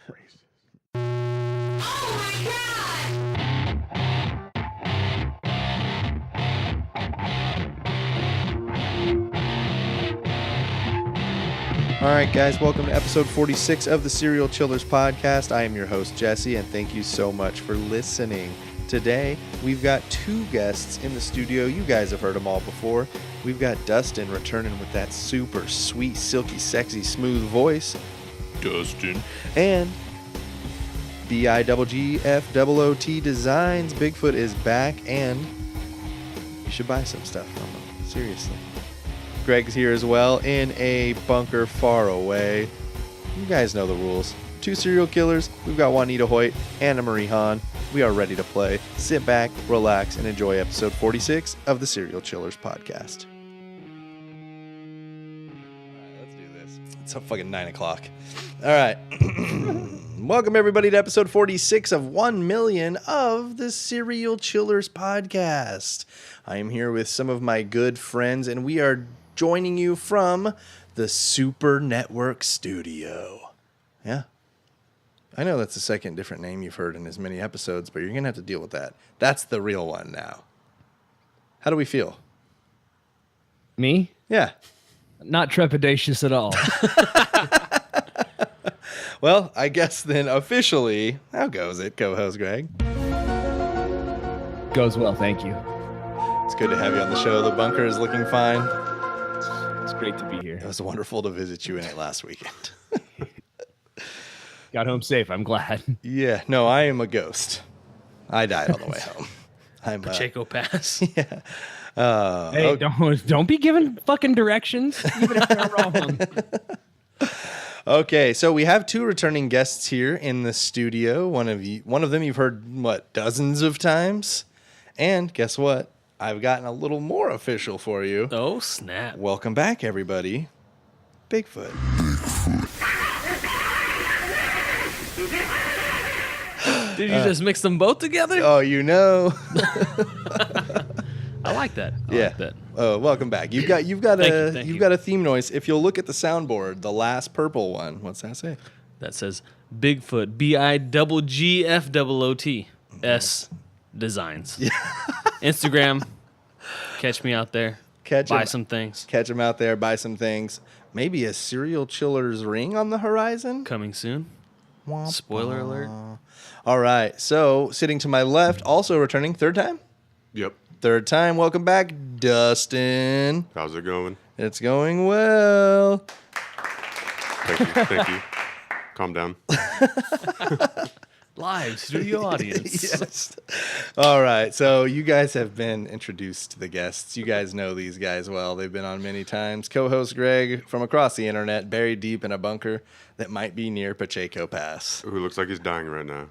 All right, guys, welcome to episode 46 of the Serial Chillers podcast. I am your host, Jesse, and thank you so much for listening. Today, we've got two guests in the studio. You guys have heard them all before. We've got Dustin returning with that super sweet, silky, sexy, smooth voice. Dustin. And BIGGFOOT Designs. Biggfoot is back, and you should buy some stuff from him. Seriously. Greg's here as well in a bunker far away. You guys know the rules. Two serial killers. We've got Juanita Hoyt and Marie Hahn. We are ready to play. Sit back, relax, and enjoy episode 46 of the Serial Chillers podcast. All right, let's do this. It's fucking 9 o'clock. All right. Welcome, everybody, to episode 46 of 1 million of the Serial Chillers podcast. I am here with some of my good friends, and we are joining you from the Super Network studio. Yeah. I know that's the second different name you've heard in as many episodes, but you're going to have to deal with that. That's the real one now. How do we feel? Me? Yeah. Not trepidatious at all. Well, I guess then officially, how goes it, co-host Greg? Goes well, thank you. It's good to have you on the show. The bunker is looking fine. It's great to be here. It was wonderful to visit you in it last weekend. Got home safe, I'm glad. Yeah, no, I am a ghost. I died on the way home. I'm Pacheco Pass. Yeah. Hey, okay. don't be giving fucking directions, even if they're wrong. Okay, so we have two returning guests here in the studio. One of them you've heard, dozens of times? And guess what? I've gotten a little more official for you. Oh, snap. Welcome back, everybody. Bigfoot. Did you just mix them both together? Oh, you know. I like that. I Yeah. like that. Oh, welcome back. You've got Thank you. got a theme noise. If you'll look at the soundboard, the last purple one, what's that say? That says Bigfoot, BIGGFOOT S Designs. Yeah. Instagram. Catch me out there. Buy some things. Catch them out there. Buy some things. Maybe a Serial Chillers ring on the horizon. Coming soon. Spoiler alert. All right. So sitting to my left, also returning third time. Yep. Third time. Welcome back, Dustin. How's it going? It's going well. Thank you. Calm down. Live studio audience. Yes. All right. So you guys have been introduced to the guests. You guys know these guys well. They've been on many times. Co-host Greg from across the internet, buried deep in a bunker that might be near Pacheco Pass. Who looks like he's dying right now.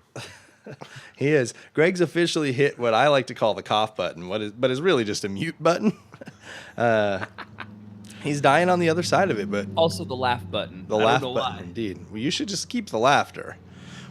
He is. Greg's officially hit what I like to call the cough button, but is really just a mute button. He's dying on the other side of it, but Also the laugh button. the I laugh don't know button, why. indeed. Well, you should just keep the laughter.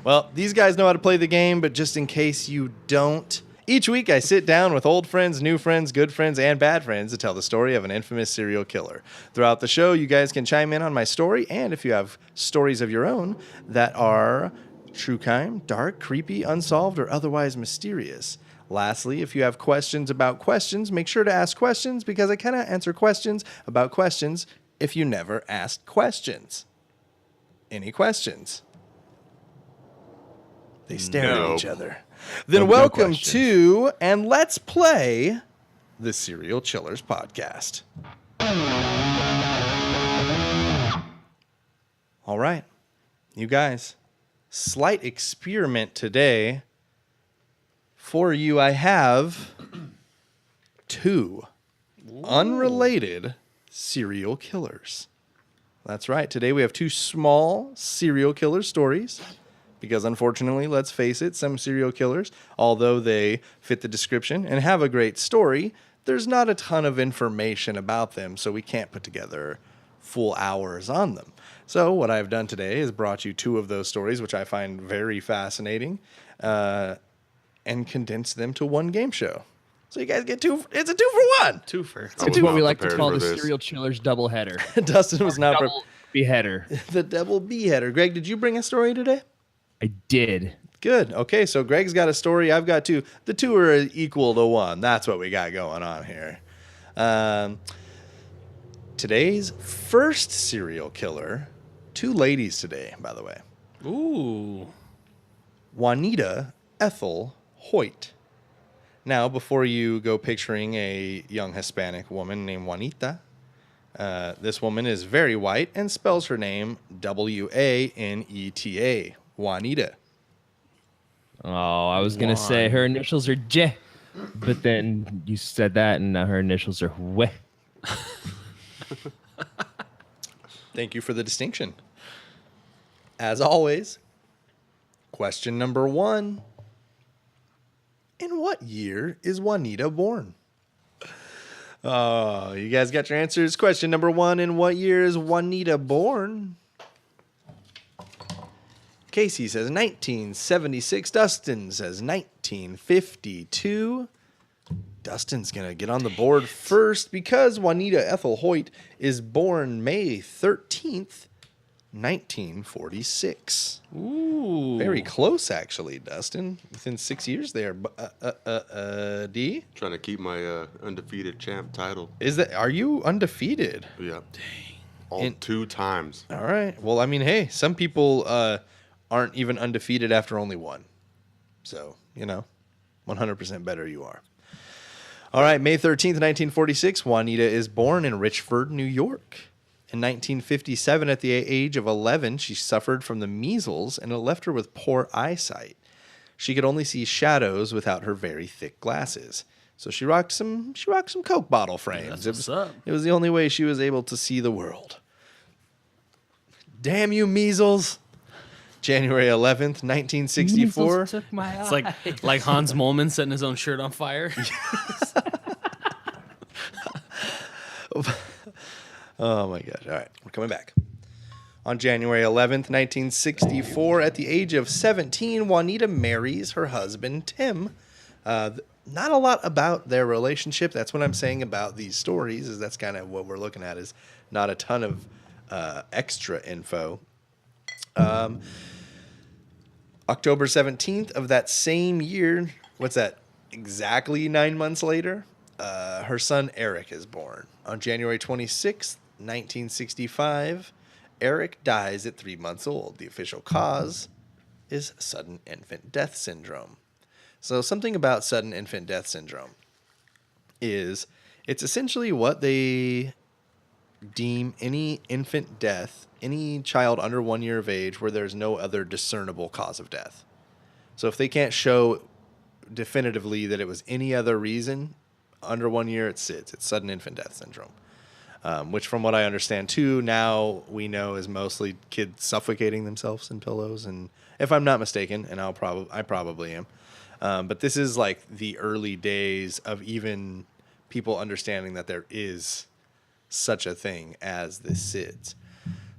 Well, these guys know how to play the game, but just in case you don't, each week I sit down with old friends, new friends, good friends, and bad friends to tell the story of an infamous serial killer. Throughout the show, you guys can chime in on my story, and if you have stories of your own that are true crime, dark, creepy, unsolved, or otherwise mysterious. Lastly, if you have questions about questions, make sure to ask questions, because I cannot answer questions about questions if you never asked questions. Any questions? They stare at each other. Then welcome to and let's play the Serial Chillers podcast. All right, you guys, slight experiment today. For you, I have two unrelated serial killers. That's right. Today we have two small serial killer stories. Because unfortunately, let's face it, some serial killers, although they fit the description and have a great story, there's not a ton of information about them, so we can't put together full hours on them. So what I've done today is brought you two of those stories, which I find very fascinating, and condensed them to one game show. So you guys get two. It's a 2-for-1. Twofer. It's what we like to prepared call for the this. serial chiller's doubleheader. Dustin was not Double beheader. the double beheader. Greg, did you bring a story today? I did. Good. Okay, so Greg's got a story. I've got two. The two are equal to one. That's what we got going on here. Today's first serial killer. Two ladies today, by the way. Ooh. Juanita Ethel Hoyt. Now, before you go picturing a young Hispanic woman named Juanita, this woman is very white and spells her name Waneta. Juanita. Oh, I was going to say her initials are J, but then you said that and now her initials are W. Thank you for the distinction. As always, question number 1. In what year is Juanita born? Oh, you guys got your answers. Question number 1. In what year is Juanita born? Casey says 1976. Dustin says 1952. Dustin's going to get on the board first because Juanita Ethel Hoyt is born May 13th, 1946. Ooh. Very close, actually, Dustin. Within 6 years there. D? Trying to keep my undefeated champ title. Are you undefeated? Yeah. Dang. 2 times. All right. Well, I mean, hey, some people aren't even undefeated after only one. So, 100% better you are. All right, May 13th, 1946, Juanita is born in Richford, New York. In 1957, at the age of 11, she suffered from the measles, and it left her with poor eyesight. She could only see shadows without her very thick glasses. So she rocked some Coke bottle frames. That's what's up. It was the only way she was able to see the world. Damn you, measles. January 11th, 1964. Measles took my It's eye. like Hans Molman setting his own shirt on fire. Oh, my gosh. All right. We're coming back. On January 11th, 1964, at the age of 17, Juanita marries her husband, Tim. Not a lot about their relationship. That's what I'm saying about these stories, is that's kind of what we're looking at, is not a ton of extra info. October 17th of that same year, what's that, exactly 9 months later, her son Eric is born. On January 26th, 1965, Eric dies at 3 months old. The official cause is sudden infant death syndrome. So something about sudden infant death syndrome is it's essentially what they deem any infant death, any child under 1 year of age where there's no other discernible cause of death. So if they can't show definitively that it was any other reason, under 1 year, it's SIDS. It's sudden infant death syndrome. Which, from what I understand, too, now we know is mostly kids suffocating themselves in pillows. And if I'm not mistaken, and I probably am, but this is like the early days of even people understanding that there is such a thing as the SIDS.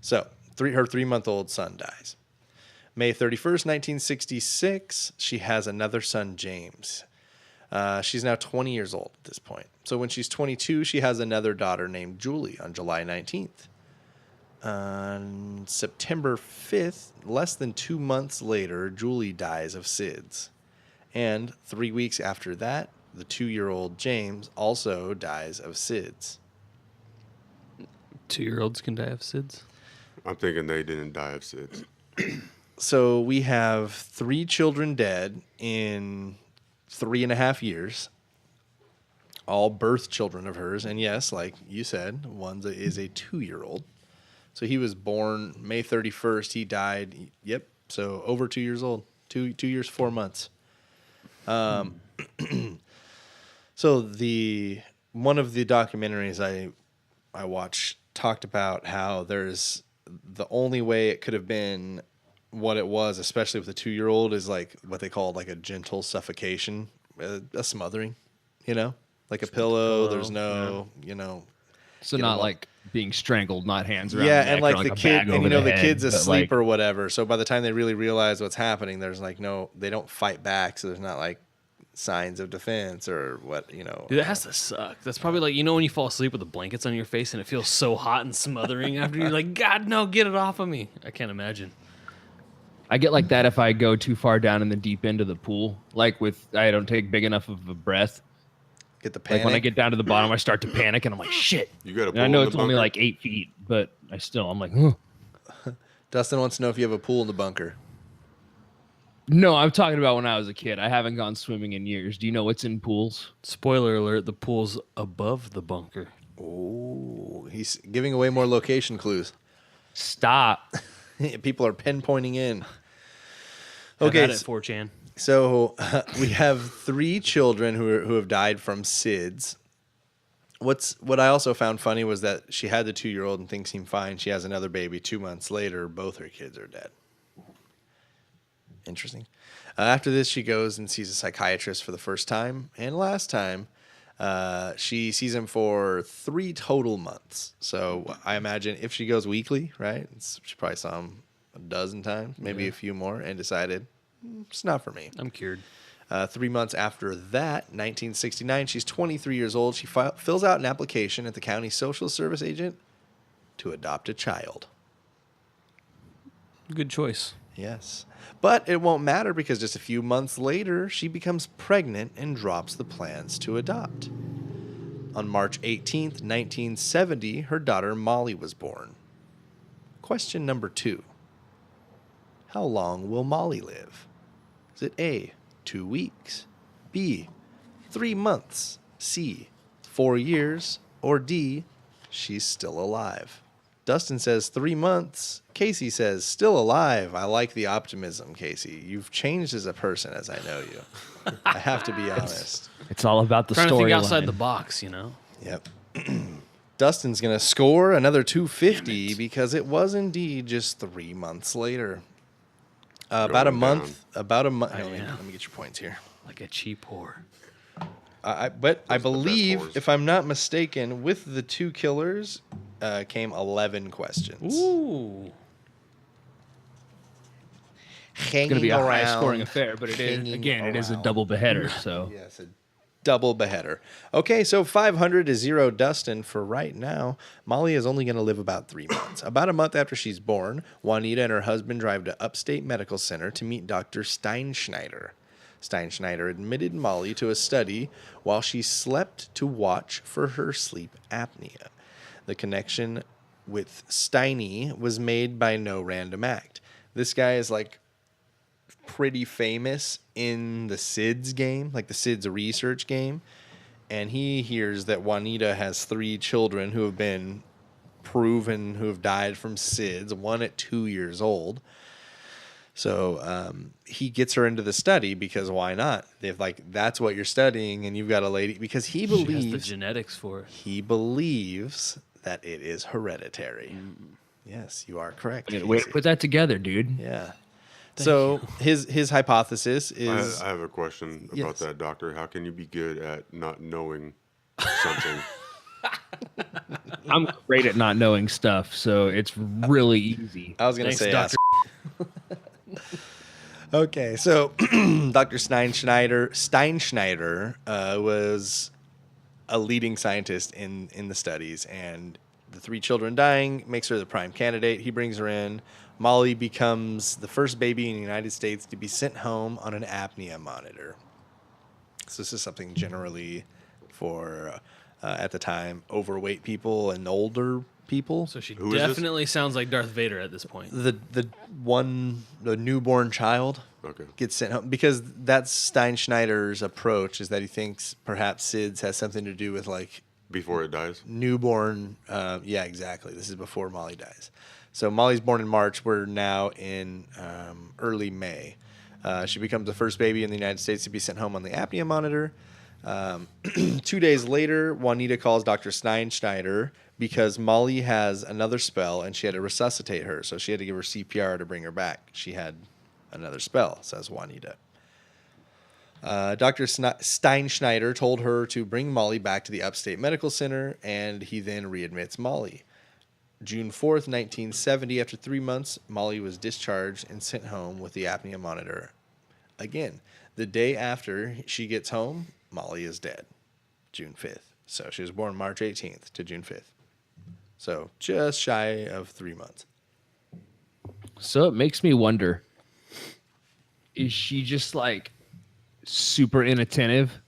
So her 3-month-old son dies. May 31st, 1966, she has another son, James. She's now 20 years old at this point. So when she's 22, she has another daughter named Julie on July 19th. On September 5th, less than 2 months later, Julie dies of SIDS. And 3 weeks after that, the 2-year-old James also dies of SIDS. 2-year-olds can die of SIDS. I'm thinking they didn't die of SIDS. So we have 3 children dead in 3.5 years, all birth children of hers. And yes, like you said, one is a 2-year-old. So he was born May 31st. He died. Yep. So over 2 years old, 2 years, 4 months. So one of the documentaries I watched talked about how there's the only way it could have been what it was, especially with a 2-year-old, is like what they call like a gentle suffocation, a smothering, like a pillow. There's no, So not like being strangled, not hands around. yeah, the and neck like or the a kid, bag and over the head, kid's but, asleep like, or whatever. So by the time they really realize what's happening, there's like they don't fight back. So there's not like signs of defense or what. Dude, that has to suck. That's probably like, when you fall asleep with the blankets on your face and it feels so hot and smothering after you're like, God, no, get it off of me. I can't imagine. I get like that if I go too far down in the deep end of the pool. Like I don't take big enough of a breath. Get the panic. Like when I get down to the bottom, I start to panic, and I'm like, shit. You got a And pool I know in it's the only bunker? like 8 feet, but I'm like, ugh. Dustin wants to know if you have a pool in the bunker. No, I'm talking about when I was a kid. I haven't gone swimming in years. Do you know what's in pools? Spoiler alert, the pool's above the bunker. Oh, he's giving away more location clues. Stop. People are pinpointing in. Have Okay, at it, 4chan. so we have 3 children who have died from SIDS. What I also found funny was that she had the 2-year-old and things seem fine. She has another baby 2 months later. Both her kids are dead. Interesting. After this, she goes and sees a psychiatrist for the first time and last time. She sees him for 3 total months. So I imagine if she goes weekly, right? She probably saw him a dozen times, maybe a few more, and decided it's not for me. I'm cured. 3 months after that, 1969, she's 23 years old. She fills out an application at the county social service agent to adopt a child. Good choice. Yes. But it won't matter because just a few months later, she becomes pregnant and drops the plans to adopt. On March 18th, 1970, her daughter Molly was born. Question number 2. How long will Molly live? Is it A, 2 weeks, B, 3 months, C, 4 years, or D, she's still alive? Dustin says 3 months. Casey says still alive. I like the optimism, Casey. You've changed as a person as I know you. I have to be honest. It's all about the Trying to think storyline. outside the box, you know? Yep. Dustin's going to score another 250 because it was indeed just 3 months later. About a Going month. down. About a month. I Let me know. get your points here. Like a cheap whore. But I Those are the best believe, whores. if I'm not mistaken, with the 2 killers came 11 questions. Ooh. It's going to be a high-scoring affair, but it is a double beheader. So Yes, a double beheader. Okay, so 500 to 0 Dustin for right now. Molly is only going to live about 3 months. About a month after she's born, Juanita and her husband drive to Upstate Medical Center to meet Dr. Steinschneider. Steinschneider admitted Molly to a study while she slept to watch for her sleep apnea. The connection with Steiny was made by no random act. This guy is like pretty famous in the SIDS game, like the SIDS research game. And he hears that Juanita has 3 children who have been proven who have died from SIDS, one at 2 years old. So he gets her into the study because why not? If that's what you're studying and you've got a lady, because he She has the believes genetics for it. he believes that it is hereditary. Yes, you are correct. way to Casey. put that together, dude. Yeah. So his hypothesis I is have a question about Yes. that, doctor. How can you be good at not knowing something? I'm great at not knowing stuff, so it's really easy. I was going to Thanks, say Dr. Okay, so Dr. Steinschneider was a leading scientist in the studies, and the 3 children dying makes her the prime candidate. He brings her in. Molly becomes the first baby in the United States to be sent home on an apnea monitor. So this is something generally for, at the time, overweight people and older people. So she Who is this? definitely sounds like Darth Vader at this point. The newborn child Okay. gets sent home because that's Steinschneider's approach, is that he thinks perhaps SIDS has something to do with like Before it dies? newborn. Yeah, exactly. This is before Molly dies. So Molly's born in March. We're now in early May. She becomes the first baby in the United States to be sent home on the apnea monitor. 2 days later, Juanita calls Dr. Steinschneider because Molly has another spell and she had to resuscitate her. So she had to give her CPR to bring her back. She had another spell, says Juanita. Dr. Steinschneider told her to bring Molly back to the Upstate Medical Center, and he then readmits Molly. June 4th, 1970, after 3 months, Molly was discharged and sent home with the apnea monitor. Again, the day after she gets home, Molly is dead, June 5th. So she was born March 18th to June 5th. So just shy of 3 months. So it makes me wonder, is she just like super inattentive?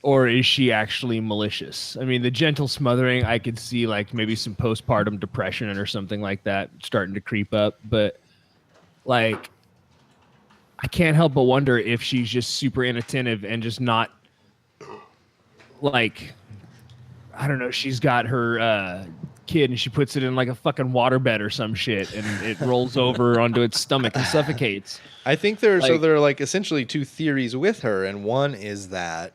Or is she actually malicious? I mean, the gentle smothering, I could see like maybe some postpartum depression or something like that starting to creep up. But like, I can't help but wonder if she's just super inattentive and just not like, I don't know, she's got her kid and she puts it in like a fucking waterbed or some shit and it rolls over onto its stomach and suffocates. I think there are like essentially two theories with her, and one is that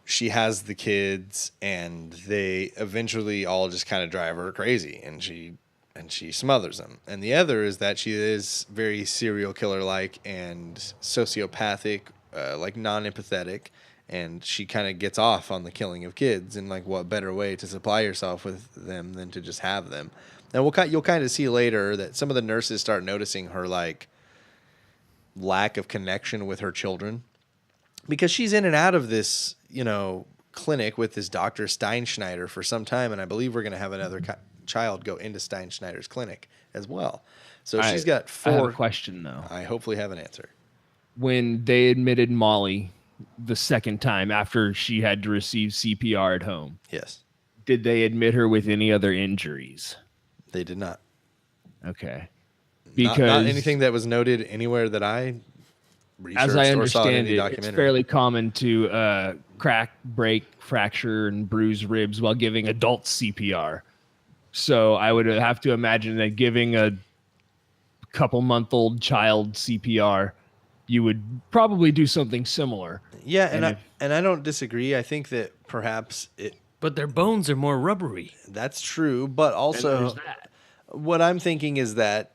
she has the kids and they eventually all just kind of drive her crazy and she smothers them. And the other is that she is very serial killer like and sociopathic, like non-empathetic, and she kind of gets off on the killing of kids. And like, what better way to supply yourself with them than to just have them? And you'll kind of see later that some of the nurses start noticing her like lack of connection with her children. Because she's in and out of this, clinic with this Dr. Steinschneider for some time, and I believe we're going to have another child go into Steinschneider's clinic as well. So she's got 4. I have a question, though. I hopefully have an answer. When they admitted Molly the second time after she had to receive CPR at home, yes, did they admit her with any other injuries? They did not. Okay. Because not anything that was noted anywhere that I researched. As I or saw in understand any it, it's fairly common to crack, break, fracture, and bruise ribs while giving adults CPR. So I would have to imagine that giving a couple-month-old child CPR, you would probably do something similar. Yeah, and I don't disagree. I think that perhaps it... But their bones are more rubbery. That's true, but also what I'm thinking is that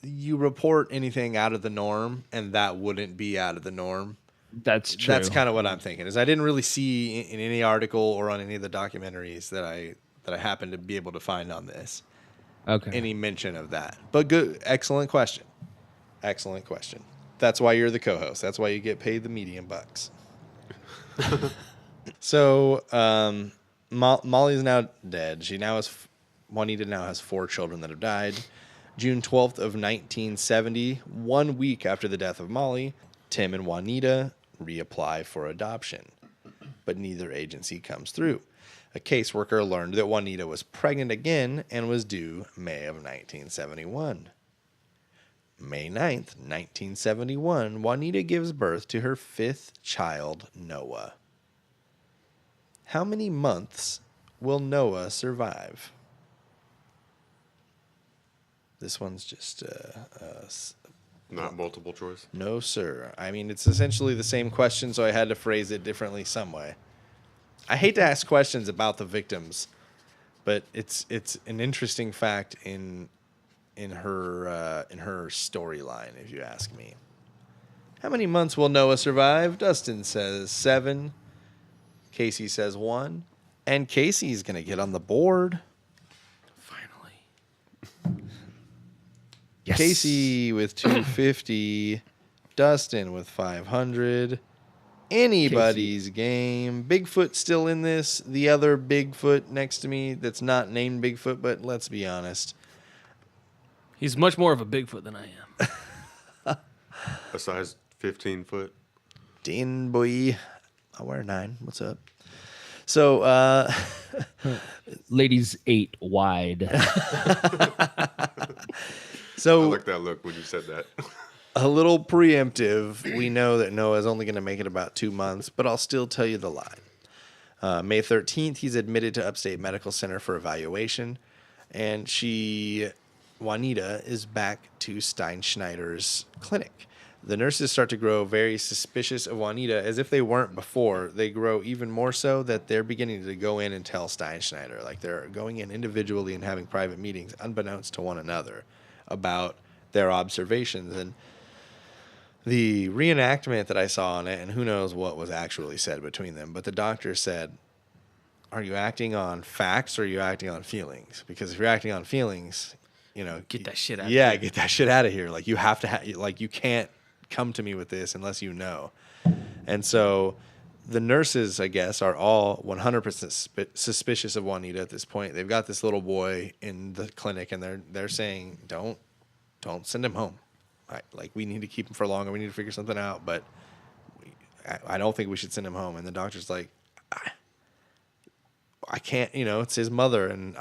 you report anything out of the norm, and that wouldn't be out of the norm. That's true. That's kind of what I'm thinking. Is I didn't really see in any article or on any of the documentaries that I happened to be able to find on this any mention of that. But good, excellent question. Excellent question. That's why you're the co-host. That's why you get paid the medium bucks. So Molly's now dead. Juanita now has 4 children that have died. June 12th of 1970, 1 week after the death of Molly, Tim and Juanita reapply for adoption, but neither agency comes through. A caseworker learned that Juanita was pregnant again and was due May of 1971. May 9th, 1971, Juanita gives birth to her 5th child, Noah. How many months will Noah survive? This one's just not multiple choice. No, sir. I mean, it's essentially the same question, so I had to phrase it differently some way. I hate to ask questions about the victims, but it's an interesting fact in her storyline, if you ask me. How many months will Noah survive? Dustin says 7. Casey says 1, and Casey's gonna get on the board. Yes. Casey with 250, Dustin with 500. Anybody's game. Bigfoot still in this. The other Bigfoot next to me that's not named Bigfoot, but let's be honest. He's much more of a Bigfoot than I am. A size 15 foot. Dean boy. I wear 9. What's up? So, ladies 8 wide. So I like that look when you said that. A little preemptive. We know that Noah's only going to make it about 2 months, but I'll still tell you the line. May 13th, he's admitted to Upstate Medical Center for evaluation, and Juanita, is back to Steinschneider's clinic. The nurses start to grow very suspicious of Juanita, as if they weren't before. They grow even more so that they're beginning to go in and tell Steinschneider. Like, they're going in individually and having private meetings, unbeknownst to one another, about their observations. And the reenactment that I saw on it, and who knows what was actually said between them, but the doctor said, are you acting on facts or are you acting on feelings? Because if you're acting on feelings, get that shit out. Yeah, get that shit out of here. Like, you have to you can't come to me with this unless you know. And so the nurses, I guess, are all 100% suspicious of Juanita at this point. They've got this little boy in the clinic, and they're saying, don't send him home. we need to keep him for longer. We need to figure something out, but I don't think we should send him home. And the doctor's like, I can't, it's his mother, and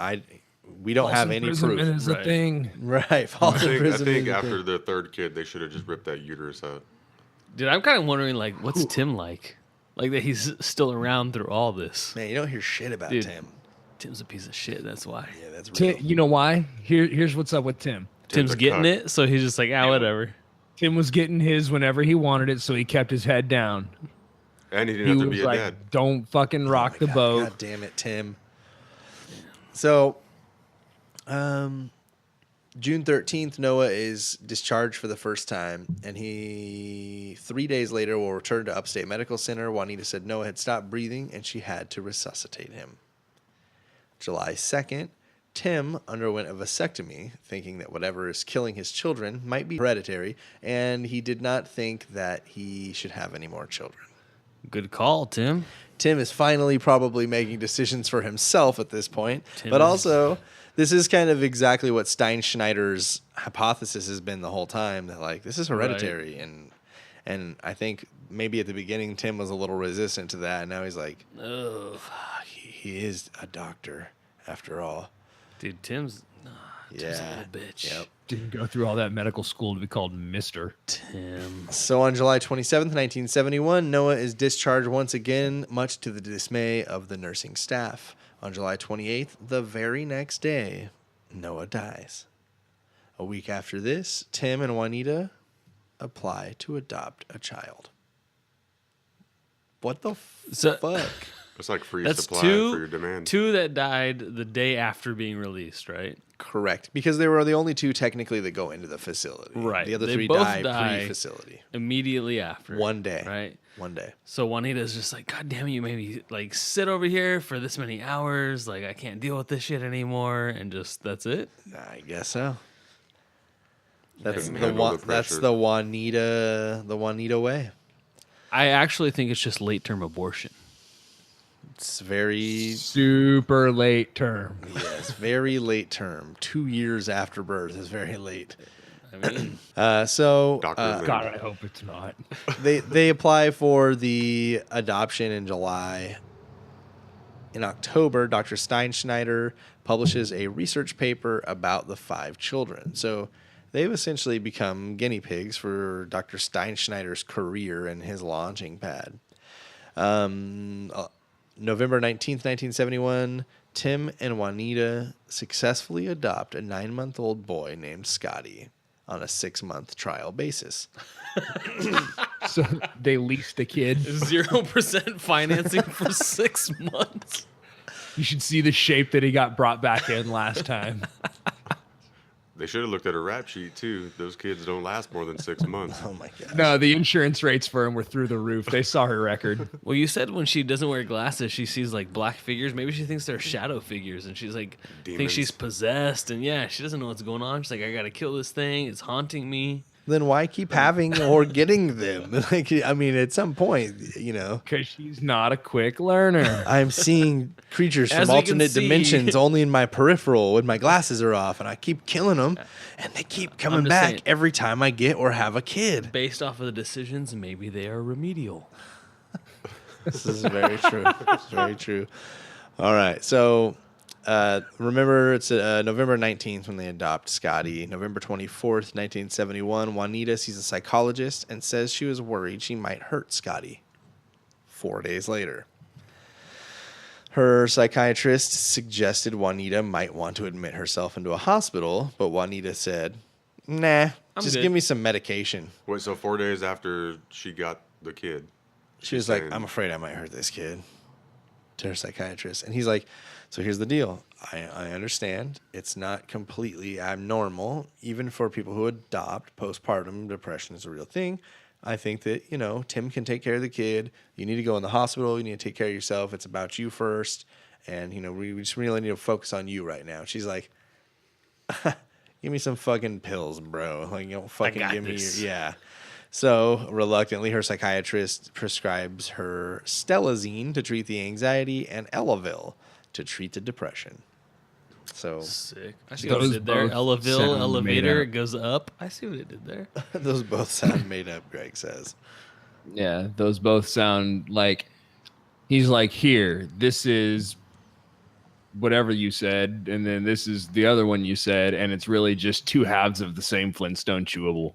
we don't have any proof. Is a thing. Right. False imprisonment. I think after the third kid, they should have just ripped that uterus out. Dude, I'm kind of wondering, like, what's Tim like? Like, that he's still around through all this. Man, you don't hear shit about Tim. Tim's a piece of shit, that's why. Yeah, that's real. You know why? Here's what's up with Tim. Tim's getting it, so he's just like, whatever. Tim was getting his whenever he wanted it, so he kept his head down. And he didn't have to be a dad. Don't fucking rock the boat. God damn it, Tim. So, June 13th, Noah is discharged for the first time, and 3 days later will return to Upstate Medical Center. Juanita said Noah had stopped breathing, and she had to resuscitate him. July 2nd, Tim underwent a vasectomy, thinking that whatever is killing his children might be hereditary, and he did not think that he should have any more children. Good call, Tim. Tim is finally probably making decisions for himself at this point, but also this is kind of exactly what Steinschneider's hypothesis has been the whole time, that like this is hereditary, and I think maybe at the beginning Tim was a little resistant to that, and now he's like, oh, fuck, he is a doctor after all. Dude, Tim's a little bitch. Yep. Didn't go through all that medical school to be called Mr. Tim. So on July 27th, 1971, Noah is discharged once again, much to the dismay of the nursing staff. On July 28th, the very next day, Noah dies. A week after this, Tim and Juanita apply to adopt a child. What the fuck? It's like free That's supply for your demand. 2 that died the day after being released, right? Correct. Because they were the only 2 technically that go into the facility. Right. The other They 3 both die pre-facility. Immediately after. One day. Right? One day. So Juanita's just like, God damn it, you made me like sit over here for this many hours. Like, I can't deal with this shit anymore. And just, that's it? I guess so. That's That's the Juanita way. I actually think it's just late-term abortion. It's very Super late term. Yes, very late term. 2 years after birth is very late. I mean, God, I hope it's not. they apply for the adoption in July. In October, Dr. Steinschneider publishes a research paper about the 5 children. So they've essentially become guinea pigs for Dr. Steinschneider's career and his launching pad. November 19th, 1971, Tim and Juanita successfully adopt a 9-month-old boy named Scotty on a 6-month trial basis. So they leased a kid. 0% financing for 6 months. You should see the shape that he got brought back in last time. They should have looked at a rap sheet, too. Those kids don't last more than 6 months. Oh, my God. No, the insurance rates for him were through the roof. They saw her record. Well, you said when she doesn't wear glasses, she sees like black figures. Maybe she thinks they're shadow figures, and she's like, thinks she's possessed. And yeah, she doesn't know what's going on. She's like, I gotta kill this thing. It's haunting me. Then why keep having or getting them? Like, I mean, at some point, Because she's not a quick learner. I'm seeing creatures As from we can alternate see. dimensions only in my peripheral when my glasses are off, and I keep killing them, and they keep coming just back saying. every time I get or have a kid. Based off of the decisions, maybe they are remedial. This is very true. It's very true. All right. So remember, it's November 19th when they adopt Scotty. November 24th, 1971, Juanita sees a psychologist and says she was worried she might hurt Scotty. 4 days later, her psychiatrist suggested Juanita might want to admit herself into a hospital, but Juanita said, nah, just good. give me some medication. Wait, so 4 days after she got the kid, She was like, I'm afraid I might hurt this kid, to her psychiatrist. And he's like, so here's the deal. I understand it's not completely abnormal. Even for people who adopt, postpartum depression is a real thing. I think that, Tim can take care of the kid. You need to go in the hospital. You need to take care of yourself. It's about you first. And, we just really need to focus on you right now. She's like, give me some fucking pills, bro. Like, don't fucking give me yeah. So, reluctantly, her psychiatrist prescribes her Stelazine to treat the anxiety and Elavil to treat the depression. So Sick. I see what it Those did there. both Eleville, sound elevator, made it goes up. I see what it did there. those both sound made up, Greg says. Yeah, those both sound like he's like, here, this is whatever you said, and then this is the other one you said, and it's really just two halves of the same Flintstone chewable.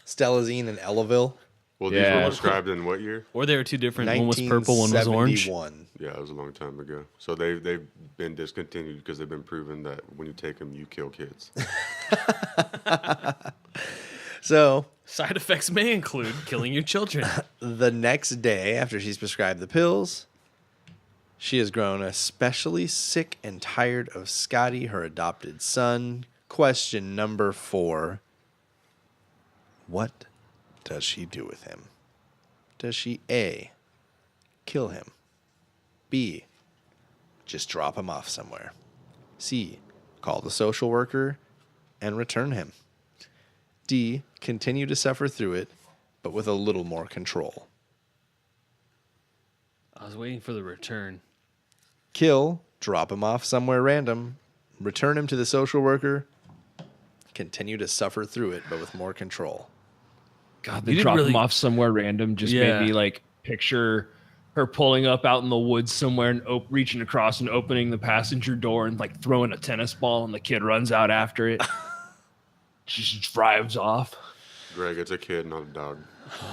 Stelazine and Eleville, Well, these Yeah. were prescribed in what year? Or they were two different. One was purple, one was orange. 1971. Yeah, it was a long time ago. So they've been discontinued because they've been proven that when you take them, you kill kids. So Side effects may include killing your children. the next day, after she's prescribed the pills, she has grown especially sick and tired of Scotty, her adopted son. Question number 4. What does she do with him? Does she A, kill him? B, just drop him off somewhere? C, call the social worker and return him? D, continue to suffer through it, but with a little more control? I was waiting for the return. Kill, drop him off somewhere random, return him to the social worker, continue to suffer through it, but with more control. God, You they didn't drop really- him off somewhere random just Yeah. made me like picture her pulling up out in the woods somewhere and reaching across and opening the passenger door and like throwing a tennis ball, and the kid runs out after it. She just drives off. Greg, it's a kid, not a dog.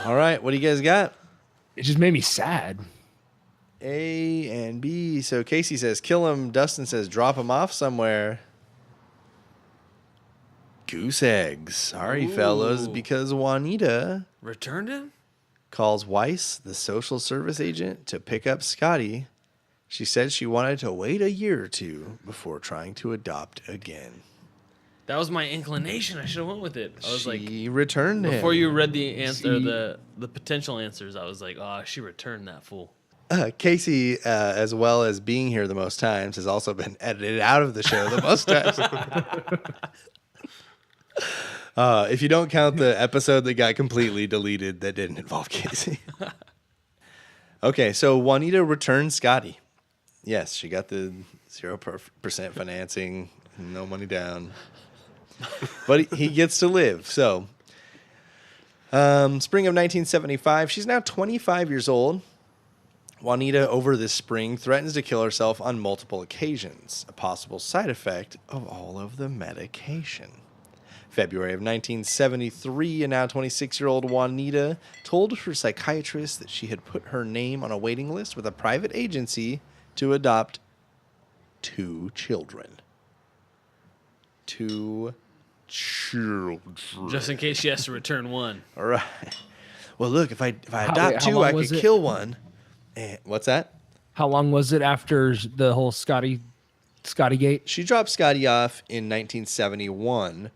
All right, what do you guys got? It just made me sad. A and B. So Casey says kill him. Dustin says drop him off somewhere. Goose eggs. Sorry, fellas, Ooh. because Juanita Returned him? calls Weiss, the social service agent, to pick up Scotty. She said she wanted to wait a year or two before trying to adopt again. That was my inclination. I should have went with it. I was like, She returned him. before you read the answer, See- the potential answers, I was like, oh, she returned that fool. Casey, as well as being here the most times, has also been edited out of the show the most times. If you don't count the episode that got completely deleted that didn't involve Casey. Okay, so Juanita returned Scotty. Yes, she got the 0% financing, no money down. But he gets to live. So, spring of 1975, she's now 25 years old. Juanita, over this spring, threatens to kill herself on multiple occasions, a possible side effect of all of the medication. February of 1973, a now 26-year-old Juanita told her psychiatrist that she had put her name on a waiting list with a private agency to adopt 2 children. 2 children. Just in case she has to return one. All right. Well, look, if I How- adopt wait, how 2, long I was could it? kill one. What's that? How long was it after the whole Scotty Gate? She dropped Scotty off in 1971.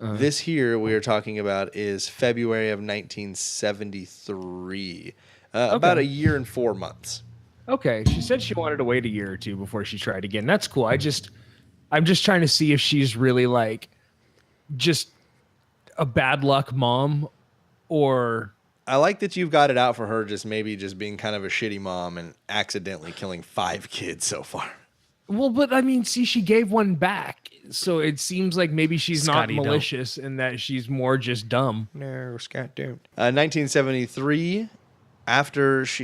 This here we are talking about is February of 1973. About a year and 4 months. Okay, she said she wanted to wait a year or two before she tried again. That's cool. I'm just trying to see if she's really like just a bad luck mom, or I like that you've got it out for her just maybe just being kind of a shitty mom and accidentally killing 5 kids so far. well, but I mean, see, she gave one back, so it seems like maybe she's Scotty, not don't. malicious and that she's more just dumb. No, Scott, don't. 1973,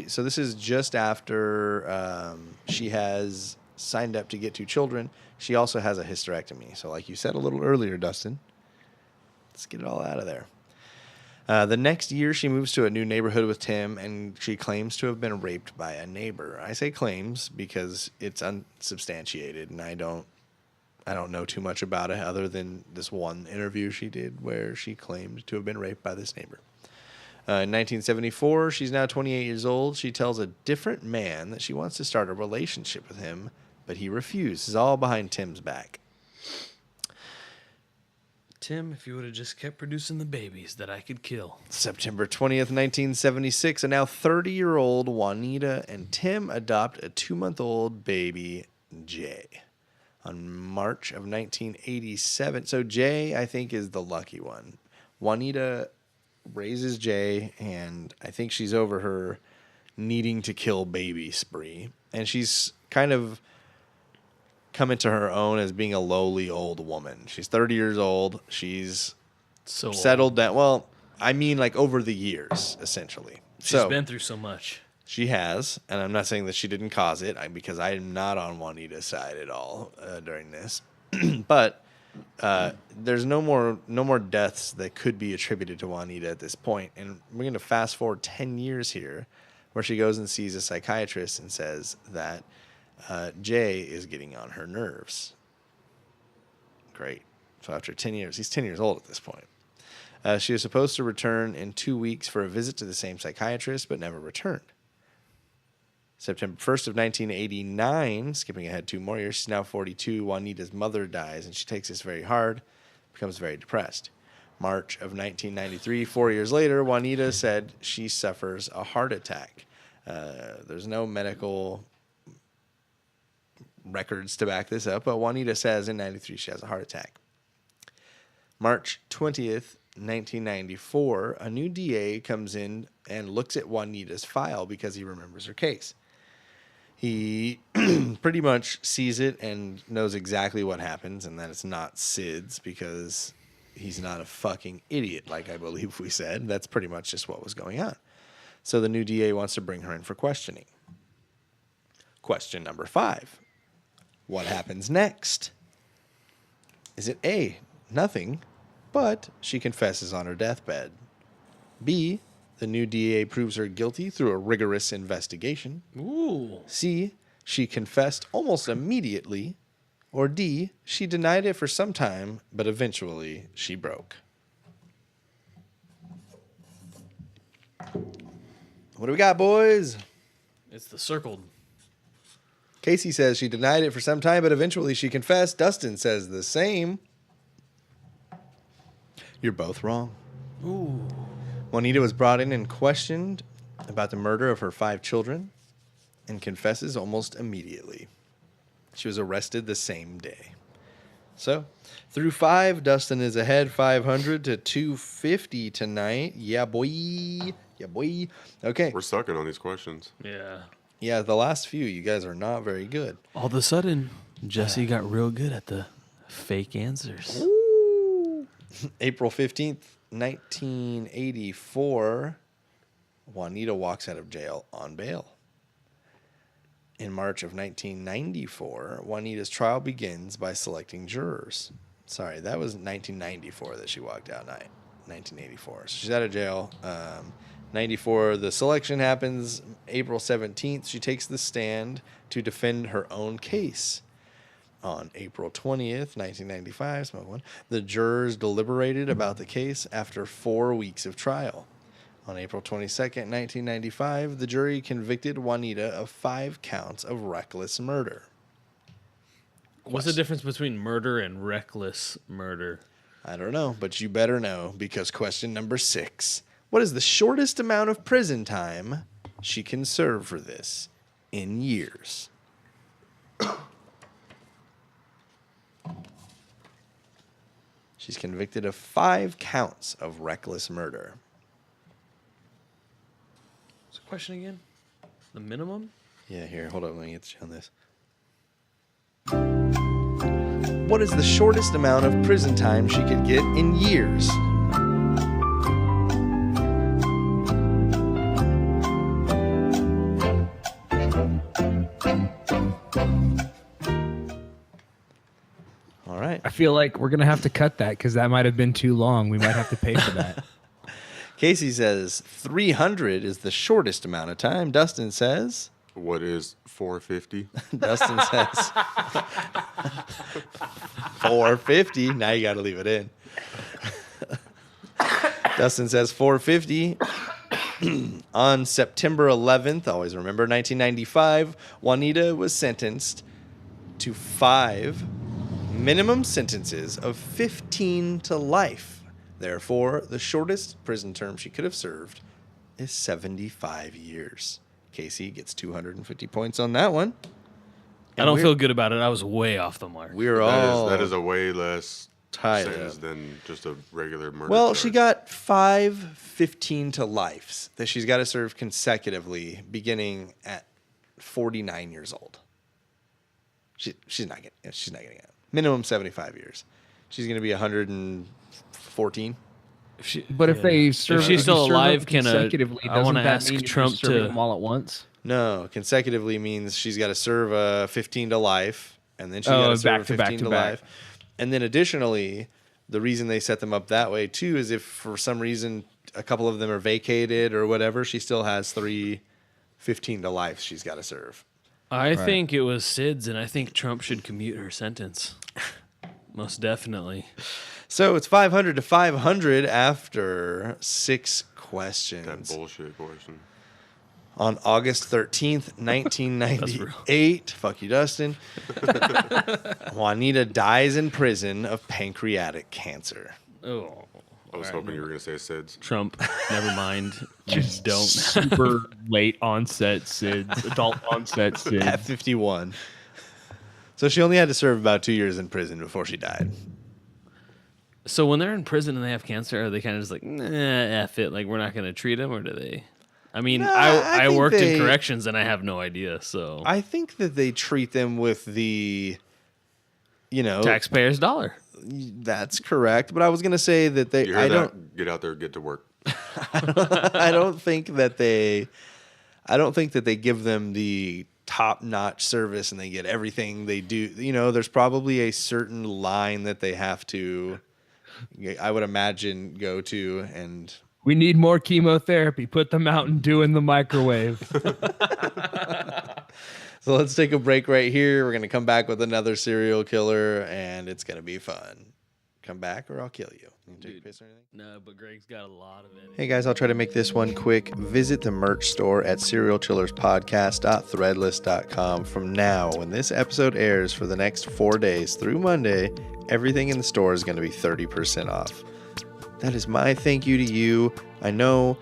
so this is just after she has signed up to get 2 children. She also has a hysterectomy. So like you said a little earlier, Dustin, let's get it all out of there. The next year, she moves to a new neighborhood with Tim, and she claims to have been raped by a neighbor. I say claims because it's unsubstantiated, and I don't know too much about it other than this one interview she did where she claimed to have been raped by this neighbor. In 1974, she's now 28 years old. She tells a different man that she wants to start a relationship with him, but he refuses, all behind Tim's back. Tim, if you would have just kept producing the babies that I could kill. September 20th, 1976, a now 30-year-old Juanita and Tim adopt a 2-month-old baby, Jay, on March of 1987. So Jay, I think, is the lucky one. Juanita raises Jay, and I think she's over her needing to kill baby spree. And she's kind of come into her own as being a lowly old woman. She's 30 years old. She's So settled down. Well, I mean, like over the years, essentially. She's been through so much. She has, and I'm not saying that she didn't cause it, because I am not on Juanita's side at all during this. But there's no more deaths that could be attributed to Juanita at this point. And we're going to fast forward 10 years here, where she goes and sees a psychiatrist and says that Jay is getting on her nerves. Great. So after 10 years, he's 10 years old at this point. She was supposed to return in 2 weeks for a visit to the same psychiatrist, but never returned. September 1st of 1989, skipping ahead 2 more years, she's now 42. Juanita's mother dies, and she takes this very hard, becomes very depressed. March of 1993, 4 years later, Juanita said she suffers a heart attack. There's no medical records to back this up, but Juanita says in 93 she has a heart attack. March 20th, 1994, a new DA comes in and looks at Juanita's file because he remembers her case. He pretty much sees it and knows exactly what happens, and that it's not SIDS because he's not a fucking idiot, like I believe we said. That's pretty much just what was going on. So the new DA wants to bring her in for questioning. Question number 5. What happens next? Is it A, nothing, but she confesses on her deathbed? B, the new DA proves her guilty through a rigorous investigation? Ooh. C, she confessed almost immediately? Or D, she denied it for some time, but eventually she broke? What do we got, boys? It's the circled. Casey says she denied it for some time, but eventually she confessed. Dustin says the same. You're both wrong. Ooh. Juanita was brought in and questioned about the murder of her 5 children and confesses almost immediately. She was arrested the same day. So, through 5, Dustin is ahead 500 to 250 tonight. Yeah, boy. Yeah, boy. Okay. We're sucking on these questions. Yeah. Yeah, the last few, you guys are not very good. All of a sudden, Jesse got real good at the fake answers. April 15th, 1984, Juanita walks out of jail on bail. In March of 1994, Juanita's trial begins by selecting jurors. Sorry, that was 1994 that she walked out, 1984. So she's out of jail. 94, the selection happens. April 17th, she takes the stand to defend her own case. On April 20th, 1995, smoke one, the jurors deliberated about the case after 4 weeks of trial. On April 22nd, 1995, the jury convicted Juanita of 5 counts of reckless murder. What's the difference between murder and reckless murder? I don't know, but you better know, because question number 6. What is the shortest amount of prison time she can serve for this in years? She's convicted of 5 counts of reckless murder. What's the question again? The minimum? Yeah, here, hold on, let me get you on this. What is the shortest amount of prison time she could get in years? All right. I feel like we're going to have to cut that because that might have been too long. We might have to pay for that. Casey says 300 is the shortest amount of time. Dustin says... What is 450? Dustin says 450. Now you got to leave it in. Dustin says 450. On September 11th, always remember, 1995, Juanita was sentenced to 5 minimum sentences of 15 to life. Therefore, the shortest prison term she could have served is 75 years. Casey gets 250 points on that one. I don't feel good about it. I was way off the mark. We're all That is a way less tied sentence up. than just a regular murder. Well, charge. she got 5 15 to lifes that she's got to serve consecutively beginning at 49 years old. She's not getting out. Minimum 75 years. She's going to be 114. If they serve, if she's still alive, consecutively, I want to that ask mean Trump serving to them all at once? No, consecutively means she's got to serve a 15 to life, and then she's got to serve a 15 to life. And then additionally, the reason they set them up that way too is if for some reason a couple of them are vacated or whatever, she still has 3 15 to life she's got to serve. I think it was Sid's, and I think Trump should commute her sentence. Most definitely. So it's 500 to 500 after 6 questions. That bullshit question. On August 13th, 1998, fuck you, Dustin, Juanita dies in prison of pancreatic cancer. Oh, I was hoping you were going to say SIDS. Trump. Never mind. Just don't. Super late onset SIDS, adult onset SIDS. At 51. So she only had to serve about 2 years in prison before she died. So when they're in prison and they have cancer, are they kind of just like, nah, F it, like we're not going to treat them, or do they? I mean, No, I think worked in corrections and I have no idea, so. I think that they treat them with the, Taxpayer's dollar. That's correct. But I was going to say that they, You heard that? Get out there, get to work. I don't think that they give them the top-notch service and they get everything they do. There's probably a certain line that they have to, I would imagine, go to. And we need more chemotherapy. Put them out and do in the microwave. So let's take a break right here. We're going to come back with another serial killer, and it's going to be fun. Come back or I'll kill you. Take a piss or anything? No, but Greg's got a lot of it. Hey guys, I'll try to make this one quick. Visit the merch store at serialchillerspodcast.threadless.com. From now, when this episode airs for the next 4 days through Monday, everything in the store is going to be 30% off. That is my thank you to you. I know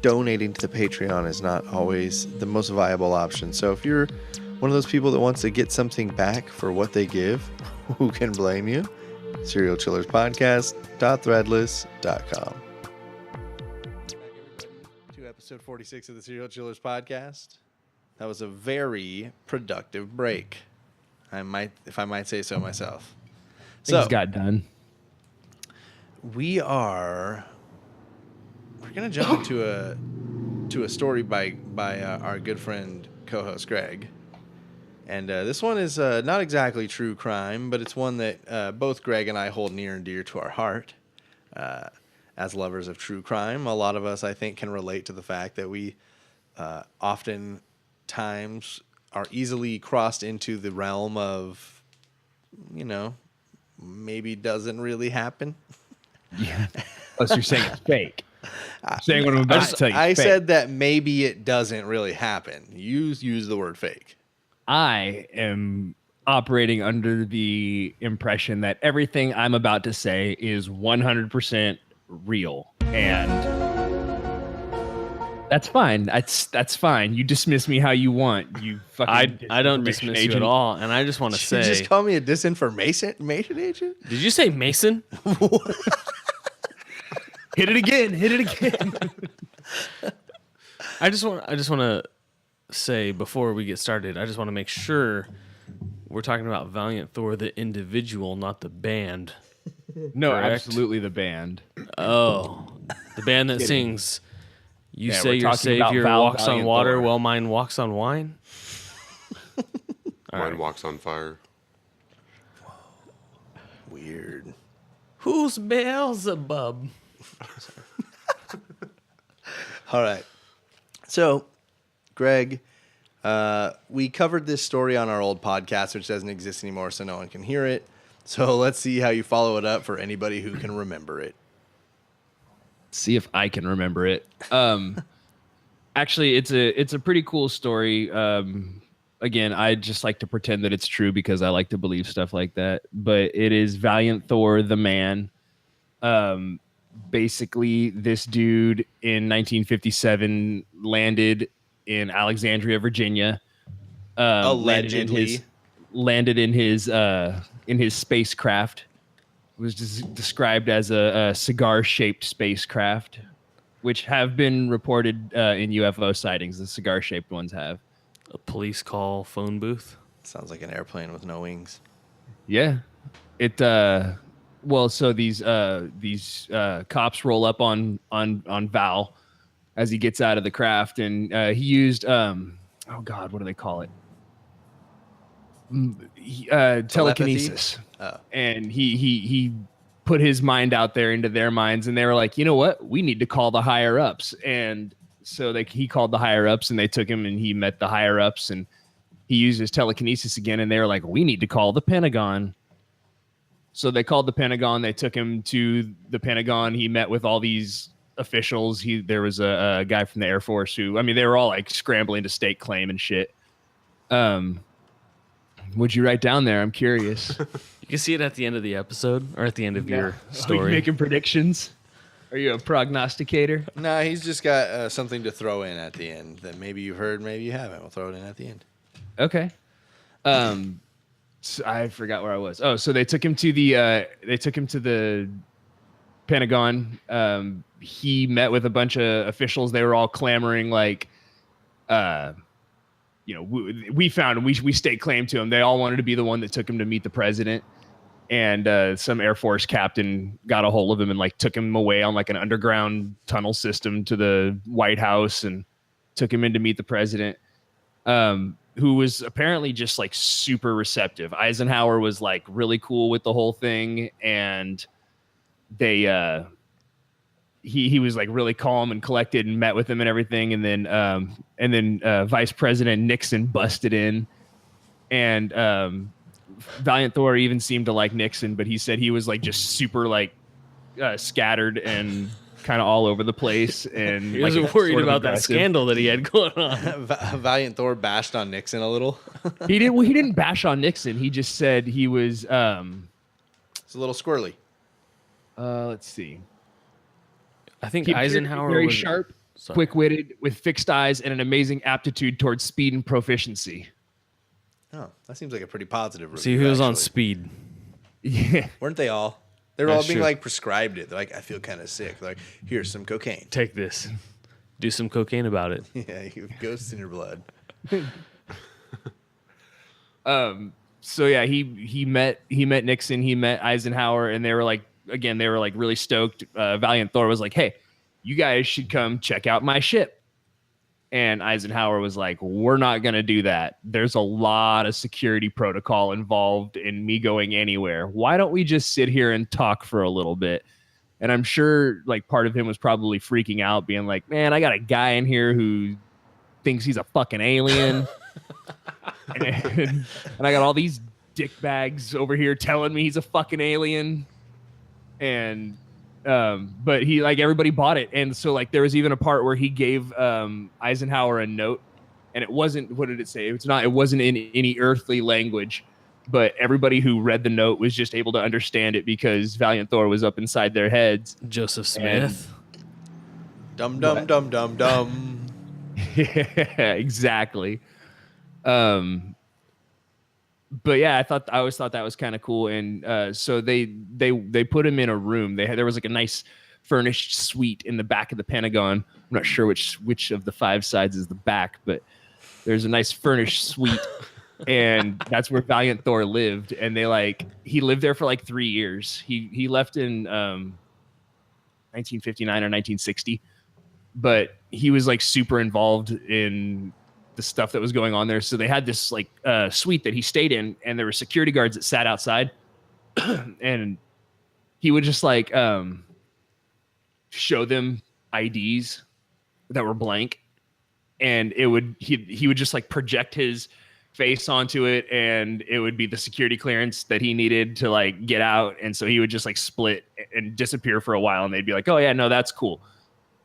donating to the Patreon is not always the most viable option. So if you're one of those people that wants to get something back for what they give, who can blame you? serialchillerspodcast.threadless.com. To episode 46 of the Serial Chillers podcast. That was a very productive break. If I might say so myself. Things got done. We're gonna jump into a story by our good friend co-host Greg. And this one is not exactly true crime, but it's one that both Greg and I hold near and dear to our heart. As lovers of true crime, a lot of us, I think, can relate to the fact that we oftentimes are easily crossed into the realm of, maybe doesn't really happen. Yeah. Unless you're saying it's fake. Saying what I'm about to tell you. I said that maybe it doesn't really happen. You use the word fake. I am operating under the impression that everything I'm about to say is 100% real, and that's fine. That's fine. You dismiss me how you want. You fucking. I don't dismiss you at all, and I just want to say. You just call me a disinformation agent? Did you say Mason? Hit it again. Hit it again. I just want to say before we get started, I just want to make sure we're talking about Valiant Thor, the individual, not the band. No, correct? Absolutely the band. Oh, the band that sings. You say we're your talking about savior Valiant walks on water, Thor. while mine walks on wine. Mine walks on fire. Weird. Who's Beelzebub? All right. So, Greg, we covered this story on our old podcast, which doesn't exist anymore, so no one can hear it. So let's see how you follow it up for anybody who can remember it. See if I can remember it. Actually, it's a pretty cool story. Again, I just like to pretend that it's true because I like to believe stuff like that. But it is Valiant Thor, the man. Basically, this dude in 1957 landed in Alexandria, Virginia. Allegedly. Landed in his spacecraft. It was described as a cigar-shaped spacecraft, which have been reported in UFO sightings. The cigar-shaped ones have. A police call phone booth. Sounds like an airplane with no wings. Yeah. It well, so these cops roll up on Val as he gets out of the craft, and he used oh god, what do they call it? Telekinesis. Oh. And he put his mind out there into their minds, and they were like, you know what, we need to call the higher ups. And so he called the higher ups, and they took him, and he met the higher ups, and he used his telekinesis again, and they were like, we need to call the Pentagon. So they called the Pentagon. They took him to the Pentagon. He met with all these officials. There was a guy from the Air Force who, I mean, they were all like scrambling to stake claim and shit. What'd you write down there? I'm curious. You can see it at the end of the episode or at the end of your Are you story. making predictions? Are you a prognosticator? Nah, he's just got something to throw in at the end that maybe you've heard, maybe you haven't. We'll throw it in at the end. Okay. So I forgot where I was. Oh, so they took him to the Pentagon. He met with a bunch of officials. They were all clamoring like, we found him. We staked claim to him. They all wanted to be the one that took him to meet the president. And some Air Force captain got a hold of him and like took him away on like an underground tunnel system to the White House and took him in to meet the president. Who was apparently just like super receptive. Eisenhower was like really cool with the whole thing, and they he was like really calm and collected and met with him and everything. And then Vice President Nixon busted in, and Valiant Thor even seemed to like Nixon, but he said he was like just super like scattered and kind of all over the place, and He wasn't worried about that scandal that he had going on. Valiant Thor bashed on Nixon a little. He didn't bash on Nixon. He just said he was It's a little squirrely. let's see. I think He appeared to be Eisenhower very was sharp, Sorry. quick-witted, with fixed eyes and an amazing aptitude towards speed and proficiency. Oh, that seems like a pretty positive review. See, he was on actually. speed. Yeah. Weren't they all? They were all That's being true. like prescribed it. They're like, I feel kind of sick. They're like, here's some cocaine. Take this. Do some cocaine about it. Yeah, you have ghosts in your blood. So yeah, he met Nixon, he met Eisenhower, and they were like really stoked. Valiant Thor was like, hey, you guys should come check out my ship. And Eisenhower was like, we're not going to do that. There's a lot of security protocol involved in me going anywhere. Why don't we just sit here and talk for a little bit? And I'm sure like part of him was probably freaking out, being like, man, I got a guy in here who thinks he's a fucking alien. and I got all these dickbags over here telling me he's a fucking alien. And but he, like, everybody bought it. And so like there was even a part where he gave Eisenhower a note, and it wasn't, what did it say? It wasn't in any earthly language, but everybody who read the note was just able to understand it because Valiant Thor was up inside their heads. Joseph Smith. Dum dum dum dum dum. Yeah, exactly. But yeah, I always thought that was kind of cool. And so they put him in a room. There was like a nice furnished suite in the back of the Pentagon. I'm not sure which of the five sides is the back, but there's a nice furnished suite, and that's where Valiant Thor lived. And he lived there for like 3 years. He left in 1959 or 1960, but he was like super involved in the stuff that was going on there. So they had this like suite that he stayed in, and there were security guards that sat outside and he would just like show them IDs that were blank, and he would just like project his face onto it, and it would be the security clearance that he needed to like get out. And so he would just like split and disappear for a while, and they'd be like, oh yeah, no, that's cool,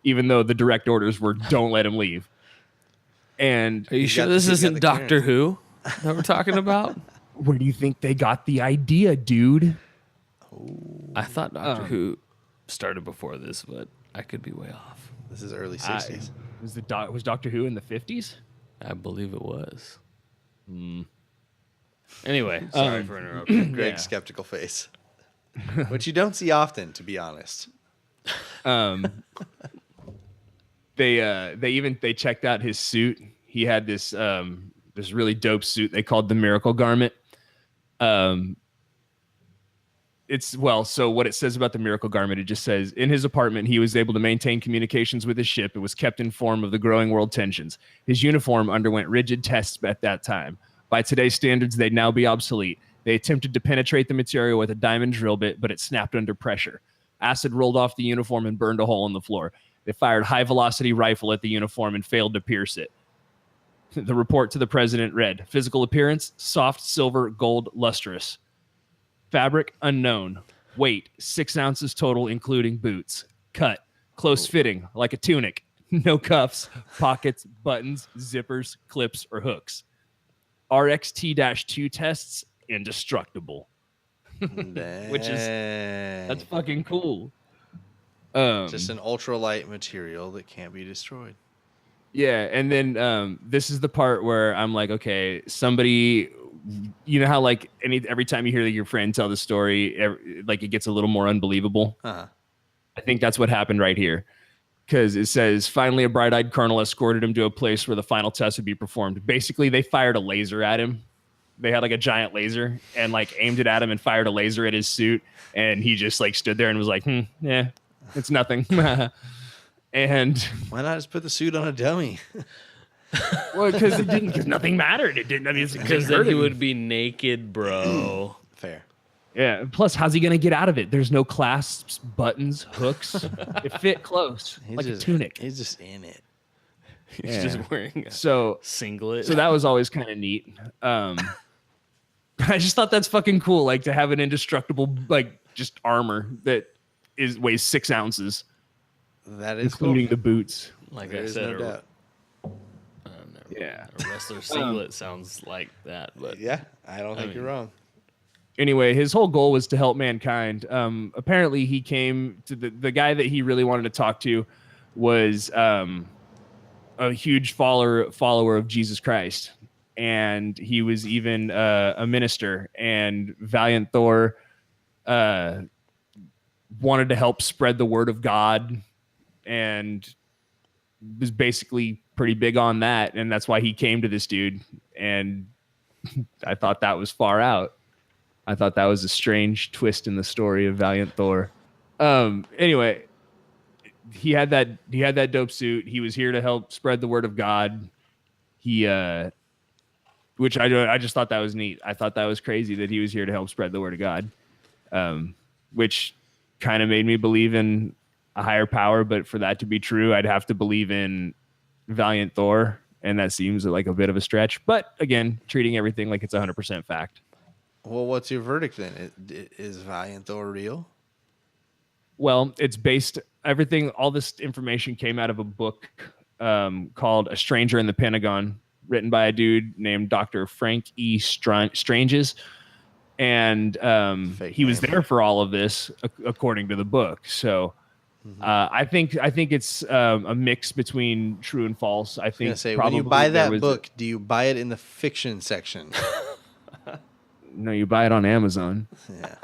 even though the direct orders were don't let him leave. And Are you sure this isn't Doctor Who that we're talking about? where do you think they got the idea, dude? I thought Doctor Who started before this, but I could be way off. This is early 60s. Was Doctor Who in the 50s? I believe it was. Anyway, sorry for interrupting. Greg's skeptical face. Which you don't see often, to be honest. They checked out his suit. He had this this really dope suit they called the Miracle Garment. So what it says about the Miracle Garment, it just says, in his apartment, he was able to maintain communications with his ship and was kept informed of the growing world tensions. His uniform underwent rigid tests at that time. By today's standards, they'd now be obsolete. They attempted to penetrate the material with a diamond drill bit, but it snapped under pressure. Acid rolled off the uniform and burned a hole in the floor. They fired high-velocity rifle at the uniform and failed to pierce it. The report to the president read, physical appearance, soft, silver, gold, lustrous. Fabric, unknown. Weight, 6 ounces total, including boots. Cut, close fitting, like a tunic. No cuffs, pockets, buttons, zippers, clips, or hooks. RXT-2 tests, indestructible. Which is, that's fucking cool. Just an ultralight material that can't be destroyed. Yeah, and then this is the part where I'm like, okay, somebody, you know how like every time you hear your friend tell the story, like it gets a little more unbelievable. I think that's what happened right here, because it says finally a bright-eyed colonel escorted him to a place where the final test would be performed. Basically, they fired a laser at him. They had like a giant laser and like aimed it at him and fired a laser at his suit, and he just like stood there and was like, yeah, it's nothing. And why not just put the suit on a dummy? Well, because nothing mattered. It didn't. I mean, because then he would be naked, bro. Fair. Yeah. Plus, how's he gonna get out of it? There's no clasps, buttons, hooks. It fit close, like a tunic. He's just in it. He's just wearing a singlet. So that was always kind of neat. I just thought that's fucking cool, like to have an indestructible, like just armor that weighs 6 ounces. That is including cool. The boots. Like there I said, no doubt. Yeah, a wrestler singlet sounds like that, but yeah, I don't think you're wrong. Anyway, his whole goal was to help mankind. Apparently, he came to the guy that he really wanted to talk to was a huge follower of Jesus Christ, and he was even a minister. And Valiant Thor wanted to help spread the word of God, and was basically pretty big on that, and that's why he came to this dude. And I thought that was far out. I thought that was a strange twist in the story of Valiant Thor. Anyway, he had that dope suit. He was here to help spread the word of God. Which I just thought that was neat. I thought that was crazy that he was here to help spread the word of God, which kind of made me believe in a higher power. But for that to be true, I'd have to believe in Valiant Thor, and that seems like a bit of a stretch. But again, treating everything like it's 100% fact. Well, what's your verdict then? Is Valiant Thor real? Well, it's based everything. All this information came out of a book called A Stranger in the Pentagon, written by a dude named Dr. Frank E. Stranges. And he was there for all of this, according to the book. So I think it's a mix between true and false. I think when you buy that book, do you buy it in the fiction section? No, you buy it on Amazon. Yeah.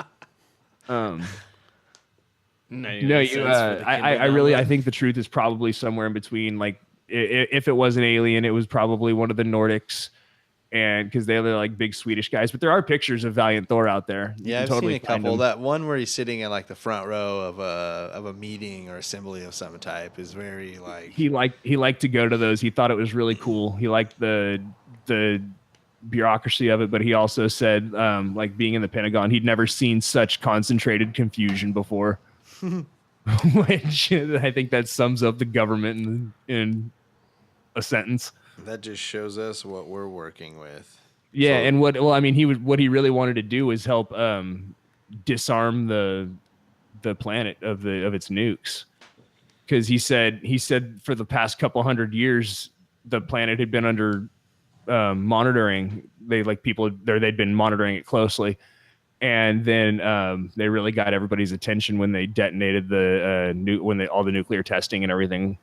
I think the truth is probably somewhere in between. Like, if it was an alien, it was probably one of the Nordics, and because they're like big Swedish guys. But there are pictures of Valiant Thor out there. Yeah, I've seen a couple. That one where he's sitting in like the front row of a meeting or assembly of some type is very like he liked to go to those. He thought it was really cool. He liked the bureaucracy of it, but he also said like being in the Pentagon, he'd never seen such concentrated confusion before. Which I think that sums up the government in a sentence. That just shows us what we're working with. Yeah, and what he really wanted to do was help disarm the planet of its nukes. Because he said for the past couple hundred years the planet had been under monitoring. They'd been monitoring it closely. And then they really got everybody's attention when they detonated all the nuclear testing and everything.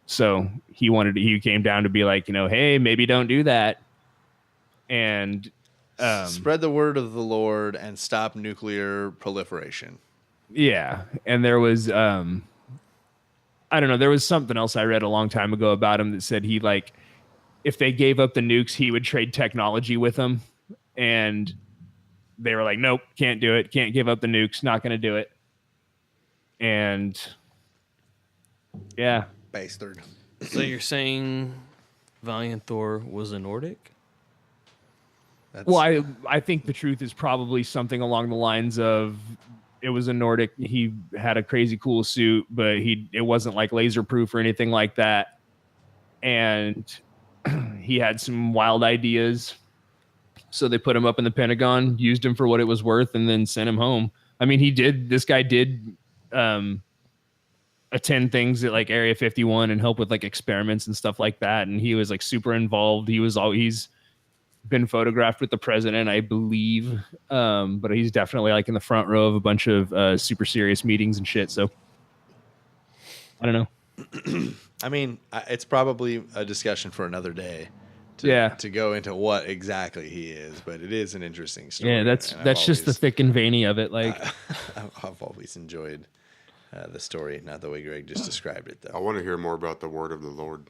So he came down to be like, hey, maybe don't do that. And spread the word of the Lord and stop nuclear proliferation. Yeah. And there was, I don't know, there was something else I read a long time ago about him that said he if they gave up the nukes, he would trade technology with them. And they were like, nope, can't do it. Can't give up the nukes. Not going to do it. And yeah. Bastard. So you're saying Valiant Thor was a Nordic? Well, I think the truth is probably something along the lines of it was a Nordic. He had a crazy cool suit, but it wasn't like laser proof or anything like that. And he had some wild ideas. So they put him up in the Pentagon, used him for what it was worth, and then sent him home. I mean, this guy did attend things at like Area 51 and help with like experiments and stuff like that. And he was like super involved. He's been photographed with the president, I believe. But he's definitely like in the front row of a bunch of super serious meetings and shit. So I don't know. I mean, it's probably a discussion for another day. To go into what exactly he is, but it is an interesting story. Yeah, that's just the thick and veiny of it. Like I've always enjoyed the story, not the way Greg just described it, though. I want to hear more about the word of the Lord.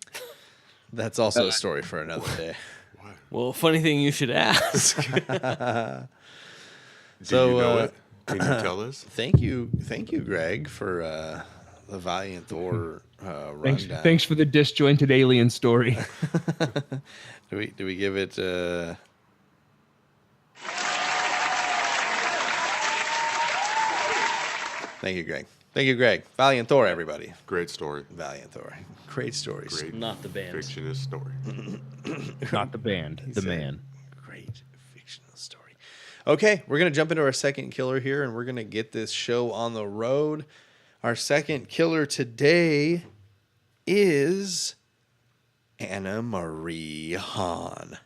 That's also a story for another day. Well, funny thing you should ask. Do you know it? Can you tell us? Thank you, Greg, for the Valiant Thor rundown. Thanks for the disjointed alien story. Do we give it? Thank you, Greg. Thank you, Greg. Valiant Thor, everybody. Great story. Valiant Thor. Great stories. Great Not the band. fictionist story. Not the band, the said, man. Great fictional story. Okay, we're going to jump into our second killer here, and we're going to get this show on the road. Our second killer today is Anna Marie Hahn.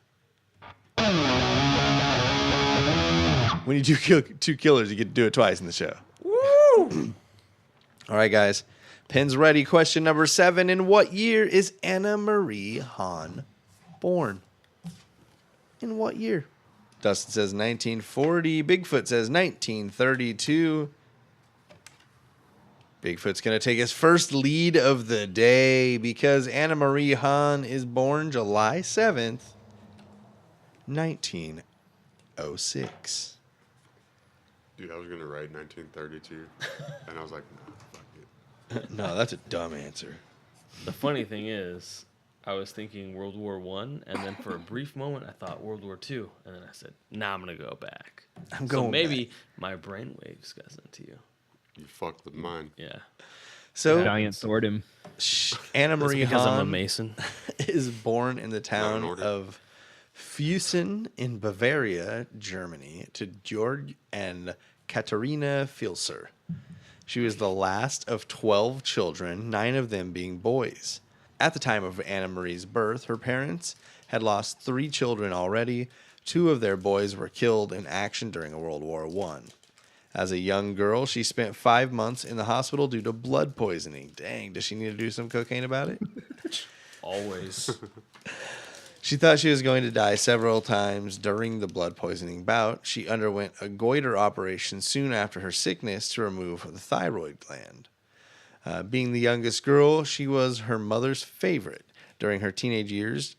When you do kill two killers, you get to do it twice in the show. Woo! All right, guys. Pens ready. Question number 7. In what year is Anna Marie Hahn born? In what year? Dustin says 1940. Bigfoot says 1932. Bigfoot's going to take his first lead of the day because Anna Marie Hahn is born July 7th, 1906. Dude, I was going to write 1932, and I was like, nah, fuck it. No, that's a dumb answer. The funny thing is, I was thinking World War One, and then for a brief moment, I thought World War II, and then I said, "Nah, I'm gonna go back." I'm going So maybe back. my brainwaves got sent to you. You fucked with mine. Yeah. So Valiant Thored him. Anna That's Marie because I'm a Hahn Mason. is born in the Not in town order. of Fusen in Bavaria, Germany, to Georg and Katharina Filser. She was the last of 12 children, 9 of them being boys. At the time of Anna Marie's birth, her parents had lost 3 children already. 2 of their boys were killed in action during World War I. As a young girl, she spent 5 months in the hospital due to blood poisoning. Dang, does she need to do some cocaine about it? Always. She thought she was going to die several times during the blood poisoning bout. She underwent a goiter operation soon after her sickness to remove the thyroid gland. Being the youngest girl, she was her mother's favorite. During her teenage years,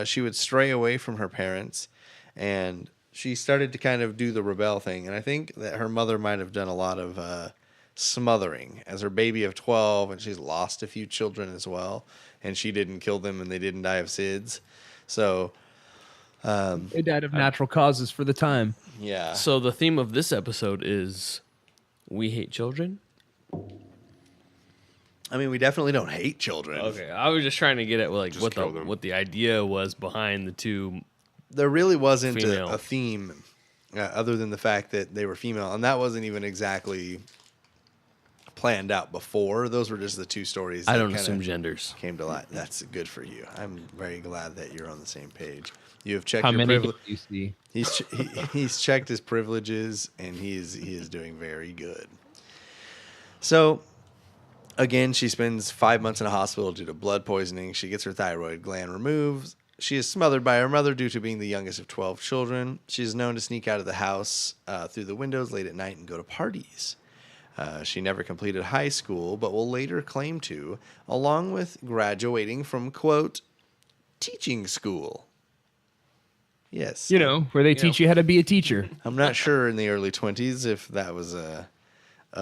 she would stray away from her parents, and she started to kind of do the rebel thing. And I think that her mother might have done a lot of smothering as her baby of 12, and she's lost a few children as well, and she didn't kill them, and they didn't die of SIDS. So They died of natural causes for the time. yeah. So the theme of this episode is we hate children. I mean, we definitely don't hate children. Okay, I was just trying to get at like Just what kill them. the idea was behind the two. There really wasn't Female. a theme other than the fact that they were female, and that wasn't even exactly planned out before. Those were just the 2 stories. I that don't kinda assume genders. came to light. That's good for you. I'm very glad that you're on the same page. You have checked How your many do privilege. you see? He's checked his privileges, and he is doing very good. So, again, she spends 5 months in a hospital due to blood poisoning. She gets her thyroid gland removed. She is smothered by her mother due to being the youngest of 12 children. She is known to sneak out of the house through the windows late at night and go to parties. She never completed high school, but will later claim to, along with graduating from, quote, teaching school. Yes. You know, where they teach you how to be a teacher. I'm not sure in the early 20s if that was a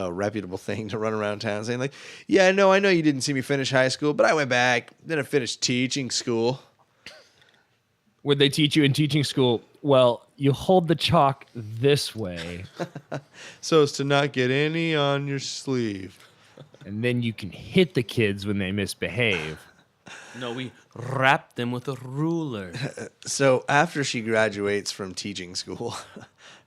reputable thing to run around town saying like, yeah, no, I know you didn't see me finish high school, but I went back, then I finished teaching school. Would they teach you in teaching school? Well, you hold the chalk this way, So as to not get any on your sleeve. and then you can hit the kids when they misbehave. No, we wrap them with a ruler. So after she graduates from teaching school,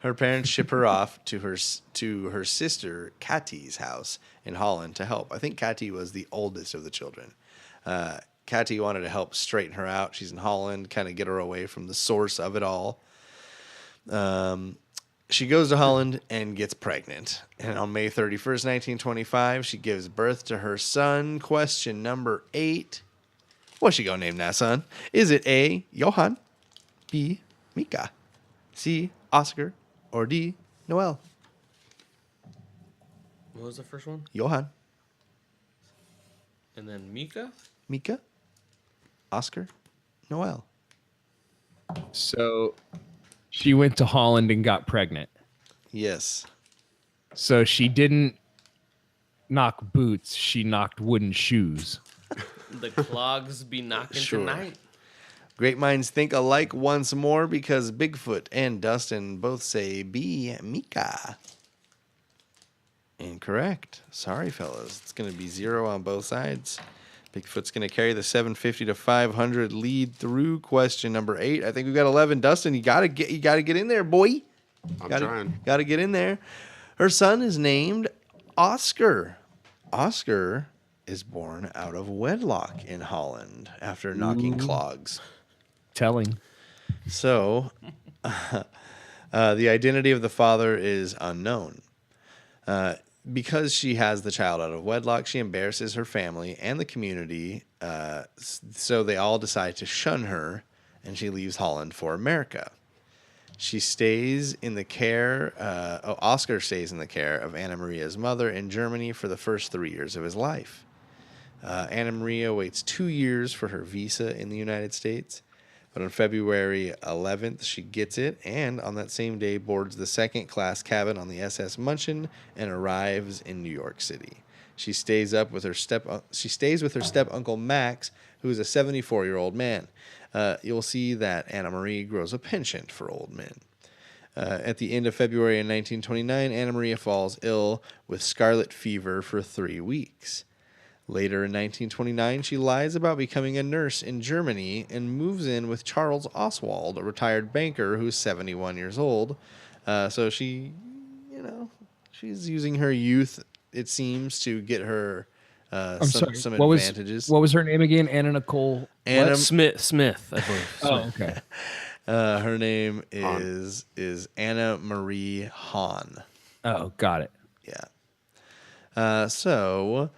her parents ship her off to her sister Katie's house in Holland to help. I think Katie was the oldest of the children. Katie wanted to help straighten her out. She's in Holland, kind of get her away from the source of it all. She goes to Holland and gets pregnant. And on May 31st, 1925, she gives birth to her son. Question number 8. What's she gonna name that son? Is it A, Johann, B, Mika, C, Oscar, or D, Noel? What was the first one? Johann, And then Mika? Mika, Oscar, Noel. So she went to Holland and got pregnant. Yes. So she didn't knock boots, she knocked wooden shoes. The clogs be knocking Sure. tonight. Great minds think alike once more because Bigfoot and Dustin both say B, Mika. Incorrect. Sorry, fellas. It's going to be 0 on both sides. Bigfoot's going to carry the 750 to 500 lead through question number 8. I think we got 11. Dustin, you got to get in there, boy. I'm trying. Got to get in there. Her son is named Oscar. Oscar is born out of wedlock in Holland after knocking clogs. Telling. So, the identity of the father is unknown. Because she has the child out of wedlock, she embarrasses her family and the community, so they all decide to shun her, and she leaves Holland for America. She stays in the care, Oscar stays in the care of Anna Maria's mother in Germany for the first 3 years of his life. Anna Maria waits 2 years for her visa in the United States, but on February 11th, she gets it, and on that same day boards the second-class cabin on the SS Munchen and arrives in New York City. She stays with her step uncle Max, who is a 74-year-old man. You'll see that Anna Marie grows a penchant for old men. At the end of February in 1929, Anna Maria falls ill with scarlet fever for 3 weeks. Later in 1929, she lies about becoming a nurse in Germany and moves in with Charles Oswald, a retired banker who's 71 years old. So she, she's using her youth, it seems, to get her some advantages. What was her name again? Anna Nicole? Anna Smith, I believe. Oh, okay. Her name is Anna Marie Hahn. Oh, got it. Yeah. So...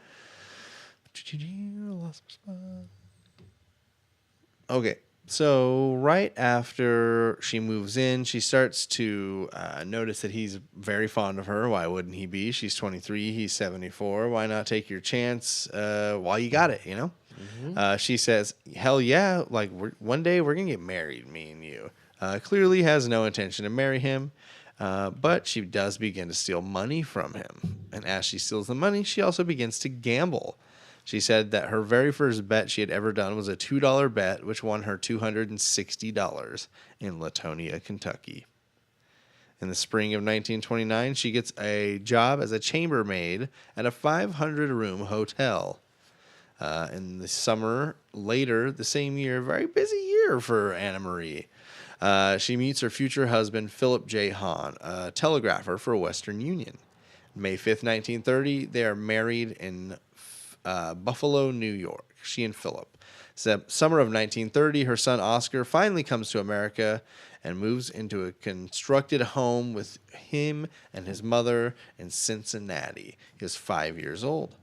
Okay, so right after she moves in, she starts to notice that he's very fond of her. Why wouldn't he be? She's 23, he's 74. Why not take your chance while you got it, Mm-hmm. She says, hell yeah, like one day we're going to get married, me and you. Clearly has no intention to marry him, but she does begin to steal money from him. And as she steals the money, she also begins to gamble. She said that her very first bet she had ever done was a $2 bet, which won her $260 in Latonia, Kentucky. In the spring of 1929, she gets a job as a chambermaid at a 500-room hotel. In the summer later, the same year, very busy year for Anna Marie. She meets her future husband, Philip J. Hahn, a telegrapher for Western Union. May 5th, 1930, they are married in Buffalo, New York, she and Philip. Summer of 1930, her son Oscar finally comes to America and moves into a constructed home with him and his mother in Cincinnati. He was 5 years old.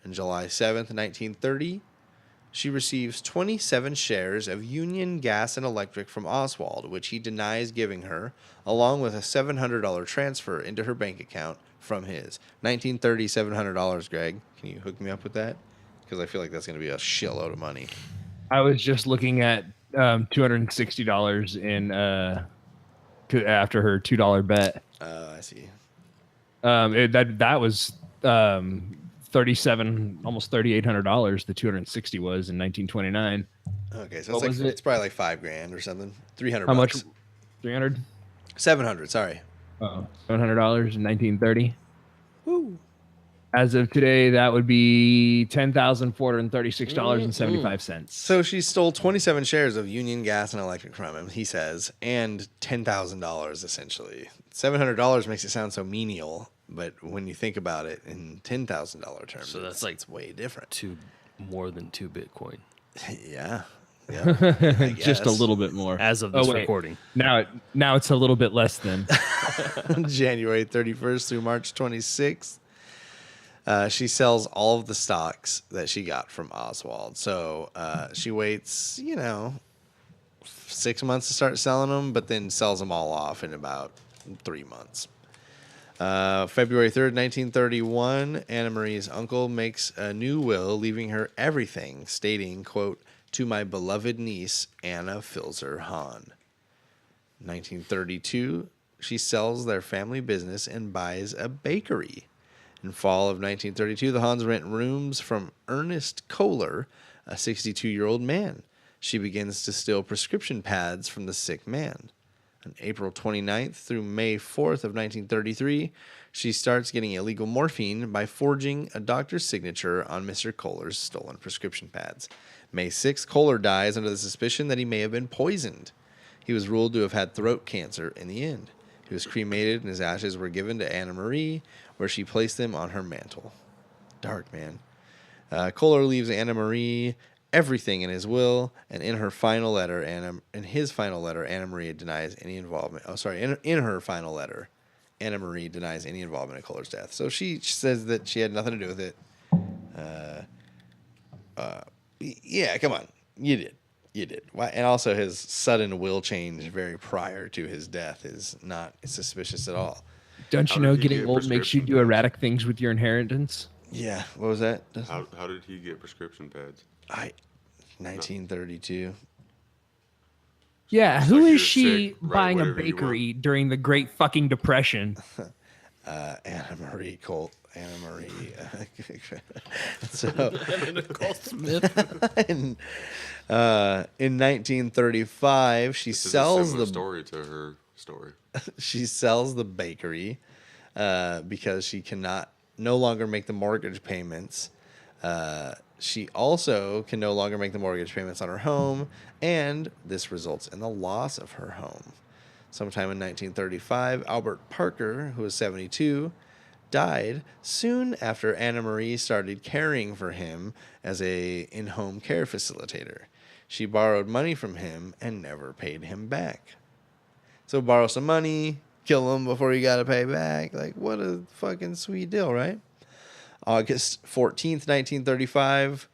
On July 7th, 1930, she receives 27 shares of Union Gas and Electric from Oswald, which he denies giving her, along with a $700 transfer into her bank account from his. 1930, $700, Greg. Can you hook me up with that? Because I feel like that's going to be a shitload of money. I was just looking at $260 in after her $2 bet. I see. That was 37, almost $3,800. The 260 was in 1929. Okay, so What was it? it's probably like $5,000 or something. 300 How much? bucks. 300. 700. Sorry. $700 in 1930. Woo. As of today, that would be $10,436.75. So she stole 27 shares of Union Gas and Electric from him, he says, and $10,000 essentially. $700 makes it sound so menial, but when you think about it in $10,000 terms, So that's like it's way different. more than 2 Bitcoin Yeah. I Just a guess. little bit more. as of this wait. recording. Now it's a little bit less than. January 31st through March 26th. She sells all of the stocks that she got from Oswald. So she waits, 6 months to start selling them, but then sells them all off in about 3 months. February 3rd, 1931, Anna Marie's uncle makes a new will, leaving her everything, stating, quote, "To my beloved niece, Anna Filzer Hahn." 1932, she sells their family business and buys a bakery. In fall of 1932, the Hahns rent rooms from Ernest Kohler, a 62-year-old man. She begins to steal prescription pads from the sick man. On April 29th through May 4th of 1933, she starts getting illegal morphine by forging a doctor's signature on Mr. Kohler's stolen prescription pads. May 6th, Kohler dies under the suspicion that he may have been poisoned. He was ruled to have had throat cancer in the end. He was cremated and his ashes were given to Anna Marie, where she placed them on her mantle. Dark, man. Kohler leaves Anna Marie everything in his will, and in his final letter, Anna Marie denies any involvement. In her final letter, Anna Marie denies any involvement in Kohler's death. So she says that she had nothing to do with it. Yeah, come on, you did. Why? And also, his sudden will change very prior to his death is not suspicious at all. Don't How you know did he getting get old makes you prescription do pads? erratic things with your inheritance? Yeah, what was that? How did he get prescription pads? 1932. Yeah, It's who like is you're she sick, write buying a whatever you bakery during the Great Fucking Depression? Anna Marie Colt. Anna Marie. So in 1935, she This is a sells similar the story to her story. she sells the bakery because she no longer make the mortgage payments. She also can no longer make the mortgage payments on her home, and this results in the loss of her home. Sometime in 1935, Albert Parker, who was 72, died soon after Anna Marie started caring for him as a in-home care facilitator. She borrowed money from him and never paid him back. So borrow some money, kill him before you got to pay back. Like, what a fucking sweet deal, right? August 14th, 1935.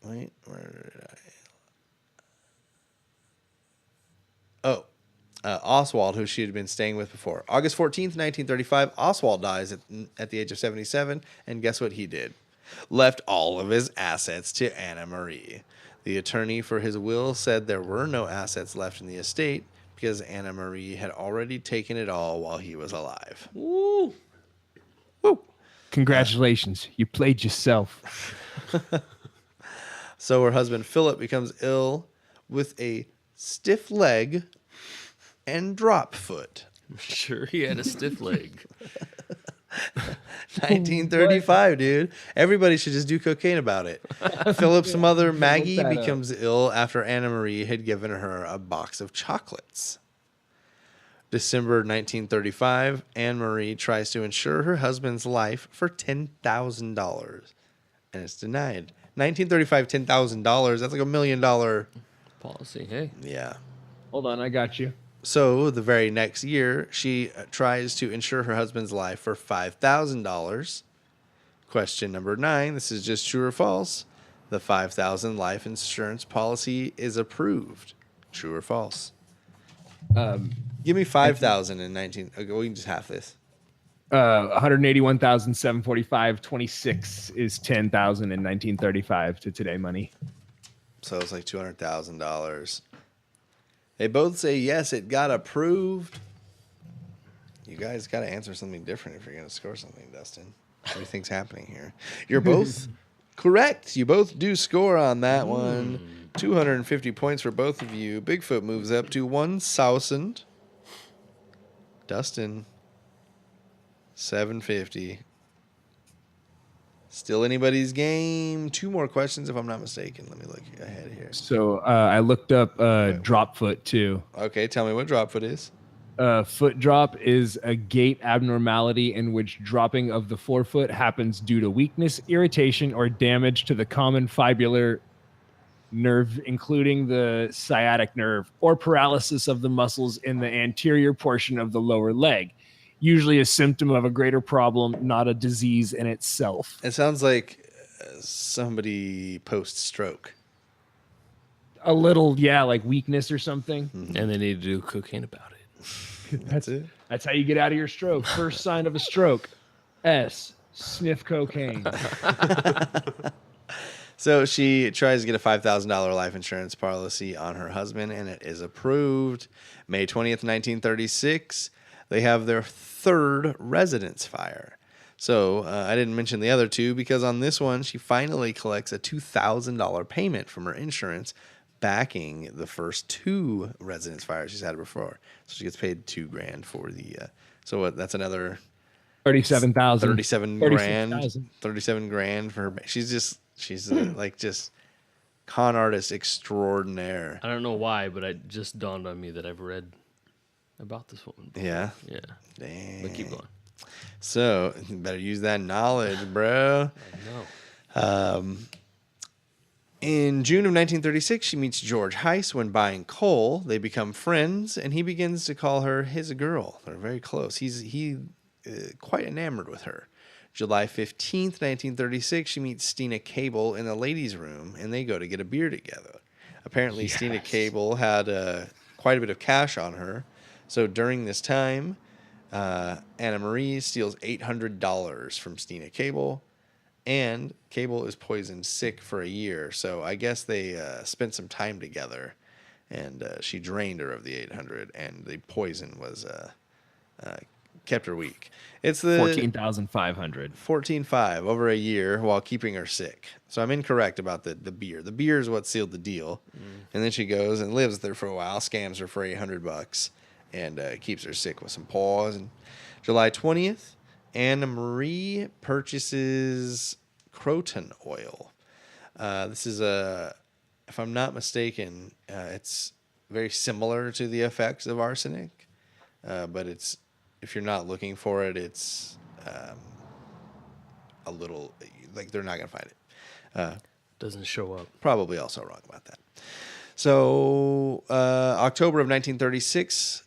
Wait, where did Oswald, who she had been staying with before. August 14th, 1935, Oswald dies at the age of 77, and guess what he did? Left all of his assets to Anna Marie. The attorney for his will said there were no assets left in the estate because Anna Marie had already taken it all while he was alive. Woo! Woo! Congratulations, you played yourself. So her husband Philip becomes ill with a stiff leg and drop foot. Sure, he had a stiff leg. 1935, dude. Everybody should just do cocaine about it. Philip's mother, Maggie, that up. becomes ill after Anna Marie had given her a box of chocolates. December 1935, Anne Marie tries to insure her husband's life for $10,000, and it's denied. 1935, $10,000. That's like $1 million. Policy, hey. Yeah. Hold on, I got you. So the very next year, she tries to insure her husband's life for $5,000. Question number 9. This is just true or false. The $5,000 life insurance policy is approved. True or false? Give me 5,000 in 19. Okay, we can just half this. 181,745. 26 is 10,000 in 1935 to today money. So it's like $200,000. They both say yes, it got approved. You guys got to answer something different if you're going to score something, Dustin. What do you think's happening here? You're both correct. You both do score on that one. 250 points for both of you. Bigfoot moves up to 1,000. Dustin, 750. Still anybody's game. 2 more questions, if I'm not mistaken. Let me look ahead here. So I looked up drop foot too. Okay, tell me what drop foot is. Foot drop is a gait abnormality in which dropping of the forefoot happens due to weakness, irritation, or damage to the common fibular nerve, including the sciatic nerve, or paralysis of the muscles in the anterior portion of the lower leg. Usually a symptom of a greater problem, not a disease in itself. It sounds like somebody post-stroke. A little, yeah, like weakness or something. And they need to do cocaine about it. That's it. That's how you get out of your stroke. First sign of a stroke. S. Sniff cocaine. So she tries to get a $5,000 life insurance policy on her husband, and it is approved. May 20th, 1936, they have their 3rd residence fire. So I didn't mention the other 2 because on this one, she finally collects a $2,000 payment from her insurance backing the first 2 residence fires she's had before. So she gets paid $2,000 for the. So what? That's another 37,000. 37 grand. 37 grand for her. She's like just con artist extraordinaire. I don't know why, but it just dawned on me that I've read about this woman before. Yeah. Yeah. Dang. But keep going. So you better use that knowledge, bro. No. In June of 1936, she meets George Heiss when buying coal. They become friends, and he begins to call her his girl. They're very close. He's quite enamored with her. July 15th, 1936, she meets Stina Cable in the ladies' room, and they go to get a beer together. Apparently, yes. Stina Cable had quite a bit of cash on her. So during this time, Anna Marie steals $800 from Stina Cable. And Cable is poisoned sick for a year, so I guess they spent some time together, and she drained her of the $800, and the poison was kept her weak. It's the 14,500. 14.5 over a year while keeping her sick. So I'm incorrect about the beer. The beer is what sealed the deal, and then she goes and lives there for a while, scams her for $800, and keeps her sick with some poison. July 20th. Anna Marie purchases croton oil. This is if I'm not mistaken, it's very similar to the effects of arsenic, but it's, if you're not looking for it, it's a little, like they're not going to find it. Doesn't show up. Probably also wrong about that. So October of 1936,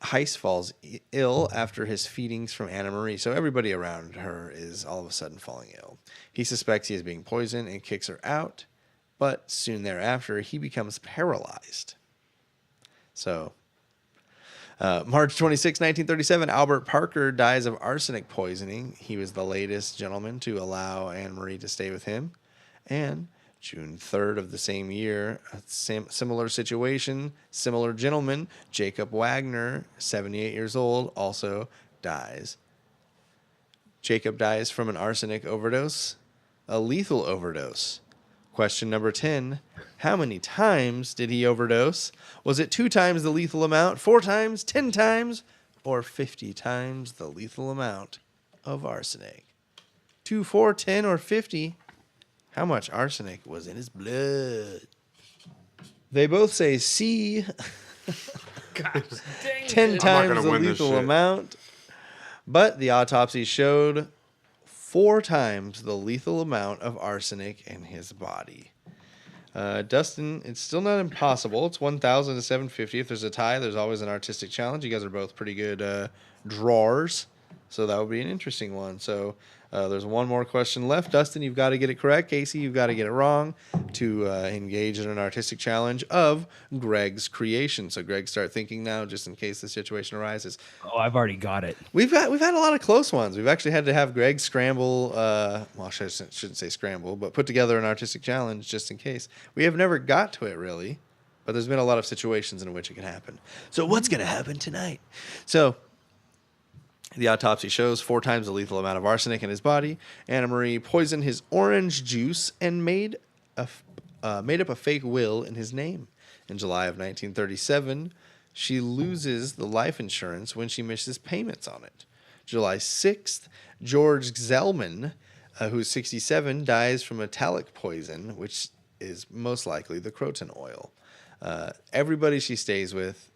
Heiss falls ill after his feedings from Anna Marie, so everybody around her is all of a sudden falling ill. He suspects he is being poisoned and kicks her out, but soon thereafter, he becomes paralyzed. So, March 26, 1937, Albert Parker dies of arsenic poisoning. He was the latest gentleman to allow Anna Marie to stay with him. And June 3rd of the same year, a similar situation, similar gentleman, Jacob Wagner, 78 years old, also dies. Jacob dies from an arsenic overdose, a lethal overdose. Question number 10, how many times did he overdose? Was it 2 times the lethal amount, 4 times, 10 times, or 50 times the lethal amount of arsenic? 2, 4, 10, or 50? How much arsenic was in his blood? They both say C. Gosh, 10 times the lethal amount. But the autopsy showed 4 times the lethal amount of arsenic in his body. Dustin, it's still not impossible. It's 1,000 to 750. If there's a tie, there's always an artistic challenge. You guys are both pretty good drawers, so that would be an interesting one. So There's one more question left. Dustin, you've got to get it correct. Casey, you've got to get it wrong to engage in an artistic challenge of Greg's creation. So, Greg, start thinking now, just in case the situation arises. Oh, I've already got it. We've had a lot of close ones. We've actually had to have Greg scramble. Well, I shouldn't say scramble, but put together an artistic challenge just in case. We have never got to it really, but there's been a lot of situations in which it can happen. So, what's going to happen tonight? So, the autopsy shows 4 times the lethal amount of arsenic in his body. Anna Marie poisoned his orange juice and made up a fake will in his name. In July of 1937, she loses the life insurance when she misses payments on it. July 6th, George Zellman, who's 67, dies from metallic poison, which is most likely the croton oil. Everybody she stays with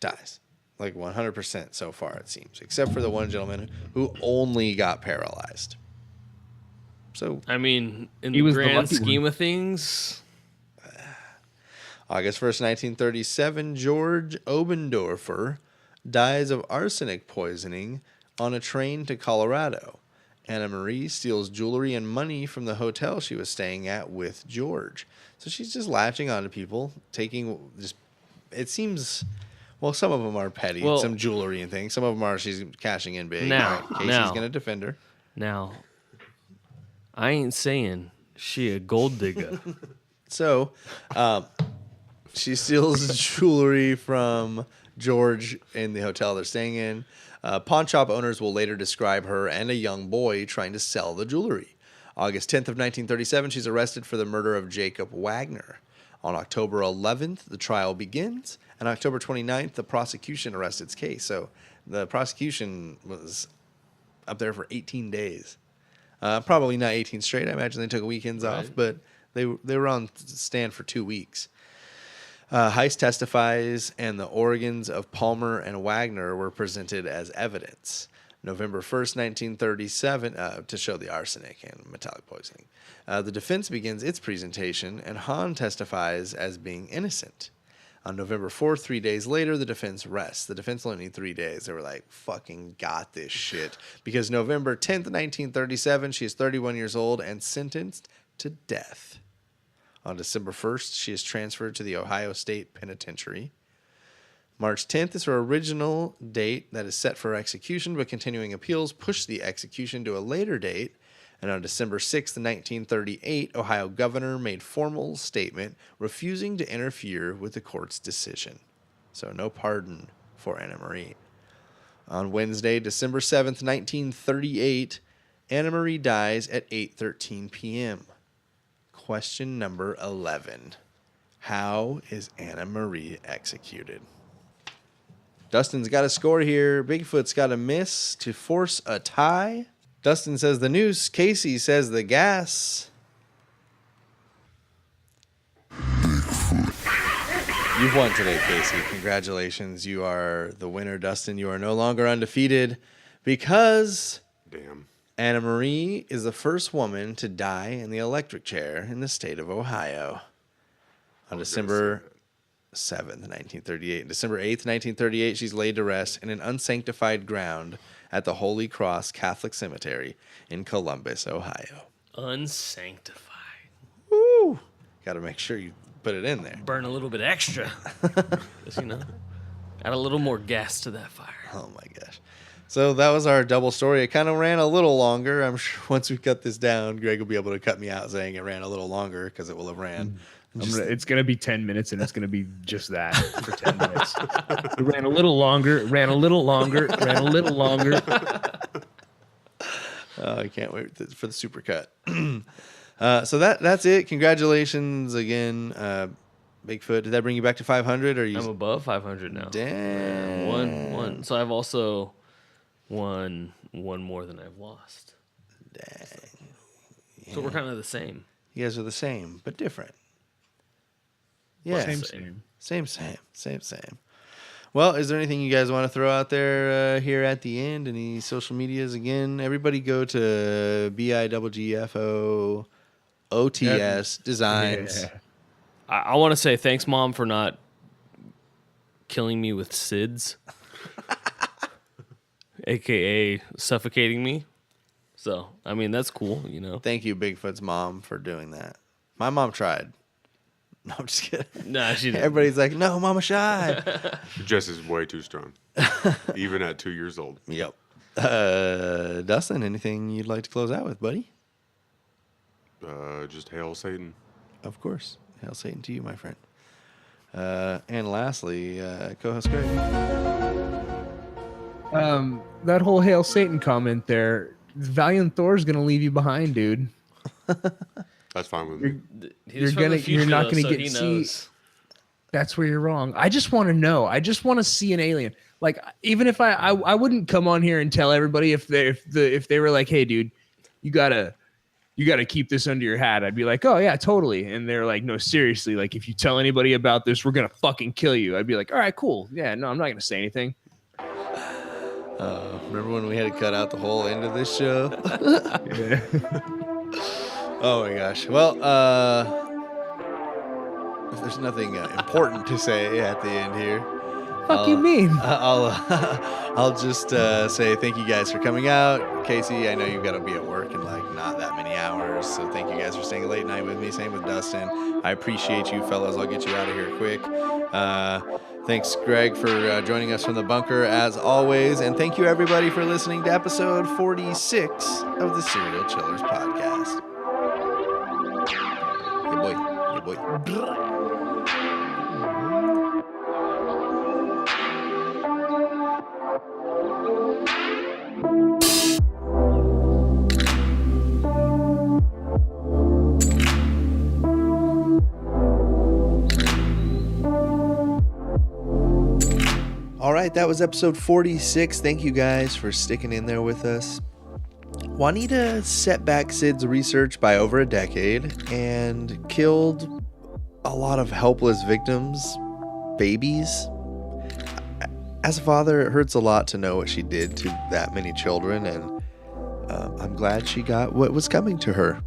dies. Like 100% so far, it seems, except for the one gentleman who only got paralyzed. So, I mean, in He the was the grand lucky scheme one. of things, August 1st, 1937, George Obendorfer dies of arsenic poisoning on a train to Colorado. Anna Marie steals jewelry and money from the hotel she was staying at with George. So she's just latching onto people, taking just, it seems... Well, some of them are petty, Well- some jewelry and things. Some of them are she's cashing in big. Now, Casey's now. going to defend her. now, I ain't saying she a gold digger. So, she steals jewelry from George in the hotel they're staying in. Pawn shop owners will later describe her and a young boy trying to sell the jewelry. August 10th of 1937, she's arrested for the murder of Jacob Wagner. On October 11th, the trial begins. And October 29th, the prosecution arrests its case. So the prosecution was up there for 18 days. Probably not 18 straight. I imagine they took weekends off, but they were on stand for 2 weeks. Heist testifies, and the organs of Palmer and Wagner were presented as evidence. November 1st, 1937, to show the arsenic and metallic poisoning. The defense begins its presentation, and Hahn testifies as being innocent. On November 4th, 3 days later, the defense rests. The defense only need 3 days. They were like, fucking got this shit. Because November 10th, 1937, she is 31 years old and sentenced to death. On December 1st, she is transferred to the Ohio State Penitentiary. March 10th is her original date that is set for execution, but continuing appeals pushed the execution to a later date. And on December 6th, 1938, Ohio governor made formal statement refusing to interfere with the court's decision. So no pardon for Anna Marie. On Wednesday, December 7th, 1938, Anna Marie dies at 8:13 p.m. Question number 11. How is Anna Marie executed? Dustin's got a score here. Bigfoot's got a miss to force a tie. Dustin says the noose. Casey says the gas. You've won today, Casey. Congratulations. You are the winner, Dustin. You are no longer undefeated because Damn. Anna Marie is the first woman to die in the electric chair in the state of Ohio. On December 7th, 1938. December 8th, 1938, she's laid to rest in an unsanctified ground at the Holy Cross Catholic Cemetery in Columbus, Ohio. Unsanctified. Woo! Got to make sure you put it in there. Burn a little bit extra. Just, add a little more gas to that fire. Oh my gosh. So that was our double story. It kind of ran a little longer. I'm sure once we cut this down, Greg will be able to cut me out saying it ran a little longer because it will have ran. It's going to be 10 minutes, and it's going to be just that for 10 minutes. It ran a little longer, ran a little longer, ran a little longer. Oh, I can't wait for the super cut. So that's it. Congratulations again, Bigfoot. Did that bring you back to 500? Or are you? I'm above 500 now. Damn. One. So I've also won one more than I've lost. Dang. So we're kind of the same. You guys are the same, but different. Yeah. Same. Well, is there anything you guys want to throw out there here at the end? Any social medias again? Everybody go to BIGGFO OTS Designs. Yeah. I want to say thanks, Mom, for not killing me with SIDS, aka suffocating me. So, I mean, that's cool, you know. Thank you, Bigfoot's mom, for doing that. My mom tried. No, I'm just kidding. Nah, she didn't. Everybody's like, no, Mama shy. Jess is way too strong, even at 2 years old. Yep. Dustin, anything you'd like to close out with, buddy? Just hail Satan. Of course. Hail Satan to you, my friend. And lastly, co-host Greg. That whole Hail Satan comment there, Valiant Thor's gonna leave you behind, dude. That's fine with me. He's from the future, you're not though, gonna so get he see. knows. That's where you're wrong. I just want to know. I just want to see an alien. Like, even if I wouldn't come on here and tell everybody if they were like, hey, dude, you gotta keep this under your hat. I'd be like, oh yeah, totally. And they're like, no, seriously. Like, if you tell anybody about this, we're gonna fucking kill you. I'd be like, all right, cool. Yeah, no, I'm not gonna say anything. Remember when we had to cut out the whole end of this show? Yeah. Oh my gosh. Well, if there's nothing important to say at the end here, Fuck you mean? I'll just say thank you guys for coming out. Casey, I know you've got to be at work in like not that many hours, so thank you guys for staying late night with me. Same with Dustin. I appreciate you, fellas. I'll get you out of here quick. Thanks, Greg, for joining us from the bunker as always, and thank you everybody for listening to episode 46 of the Serial Chillers podcast. Yeah, boy. All right, that was episode 46. Thank you guys for sticking in there with us. Juanita set back Sid's research by over a decade and killed a lot of helpless victims, babies. As a father, it hurts a lot to know what she did to that many children, and I'm glad she got what was coming to her.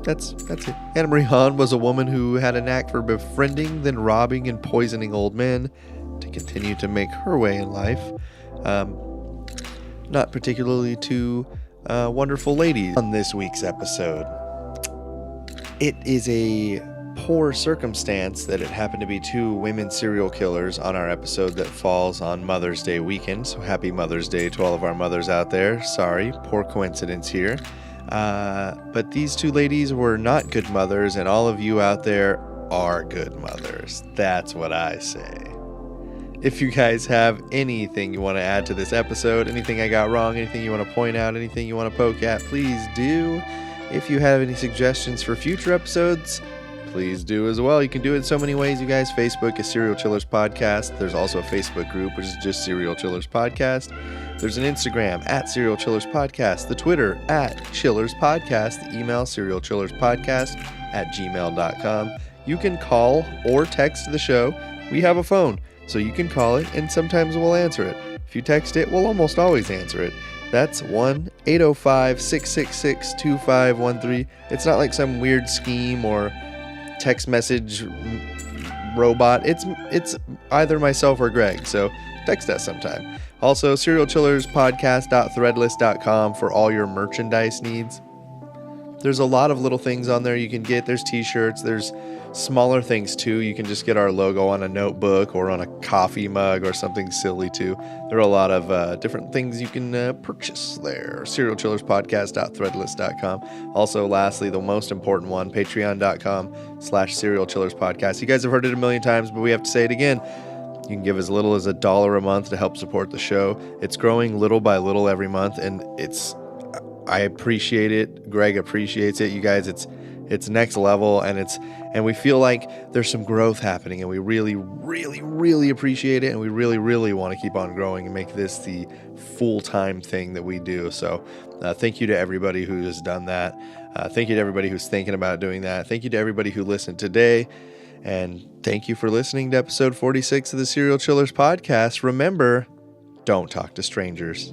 That's it. Marie Hahn was a woman who had a knack for befriending, then robbing and poisoning old men to continue to make her way in life. Not particularly to wonderful ladies. On this week's episode, it is a poor circumstance that it happened to be two women serial killers on our episode that falls on Mother's Day weekend. So happy Mother's Day to all of our mothers out there. Sorry, poor coincidence here. But these two ladies were not good mothers, and all of you out there are good mothers. That's what I say. If you guys have anything you want to add to this episode, anything I got wrong, anything you want to point out, anything you want to poke at, please do. If you have any suggestions for future episodes, please do as well. You can do it in so many ways, you guys. Facebook is Serial Chillers Podcast. There's also a Facebook group, which is just Serial Chillers Podcast. There's an Instagram at Serial Chillers Podcast, the Twitter at Chillers Podcast, the email serialchillerspodcast@gmail.com. You can call or text the show. We have a phone, so you can call it, and sometimes we'll answer it. If you text it, we'll almost always answer it. That's 1-805-666-2513. It's not like some weird scheme or text message robot. It's either myself or Greg, so text us sometime. Also, serialchillerspodcast.threadless.com for all your merchandise needs. There's a lot of little things on there you can get. There's t-shirts, there's smaller things too. You can just get our logo on a notebook or on a coffee mug or something silly too. There are a lot of different things you can purchase there. serialchillerspodcast.threadless.com. Also, lastly, the most important one, patreon.com/serialchillerspodcast. You guys have heard it a million times, but we have to say it again. You can give as little as $1 a month to help support the show. It's growing little by little every month, and I appreciate it. Greg appreciates it. You guys, it's next level, and we feel like there's some growth happening, and we really, really, really appreciate it, and we really, really want to keep on growing and make this the full-time thing that we do. So thank you to everybody who has done that. Thank you to everybody who's thinking about doing that. Thank you to everybody who listened today. And thank you for listening to episode 46 of the Serial Chillers Podcast. Remember, don't talk to strangers.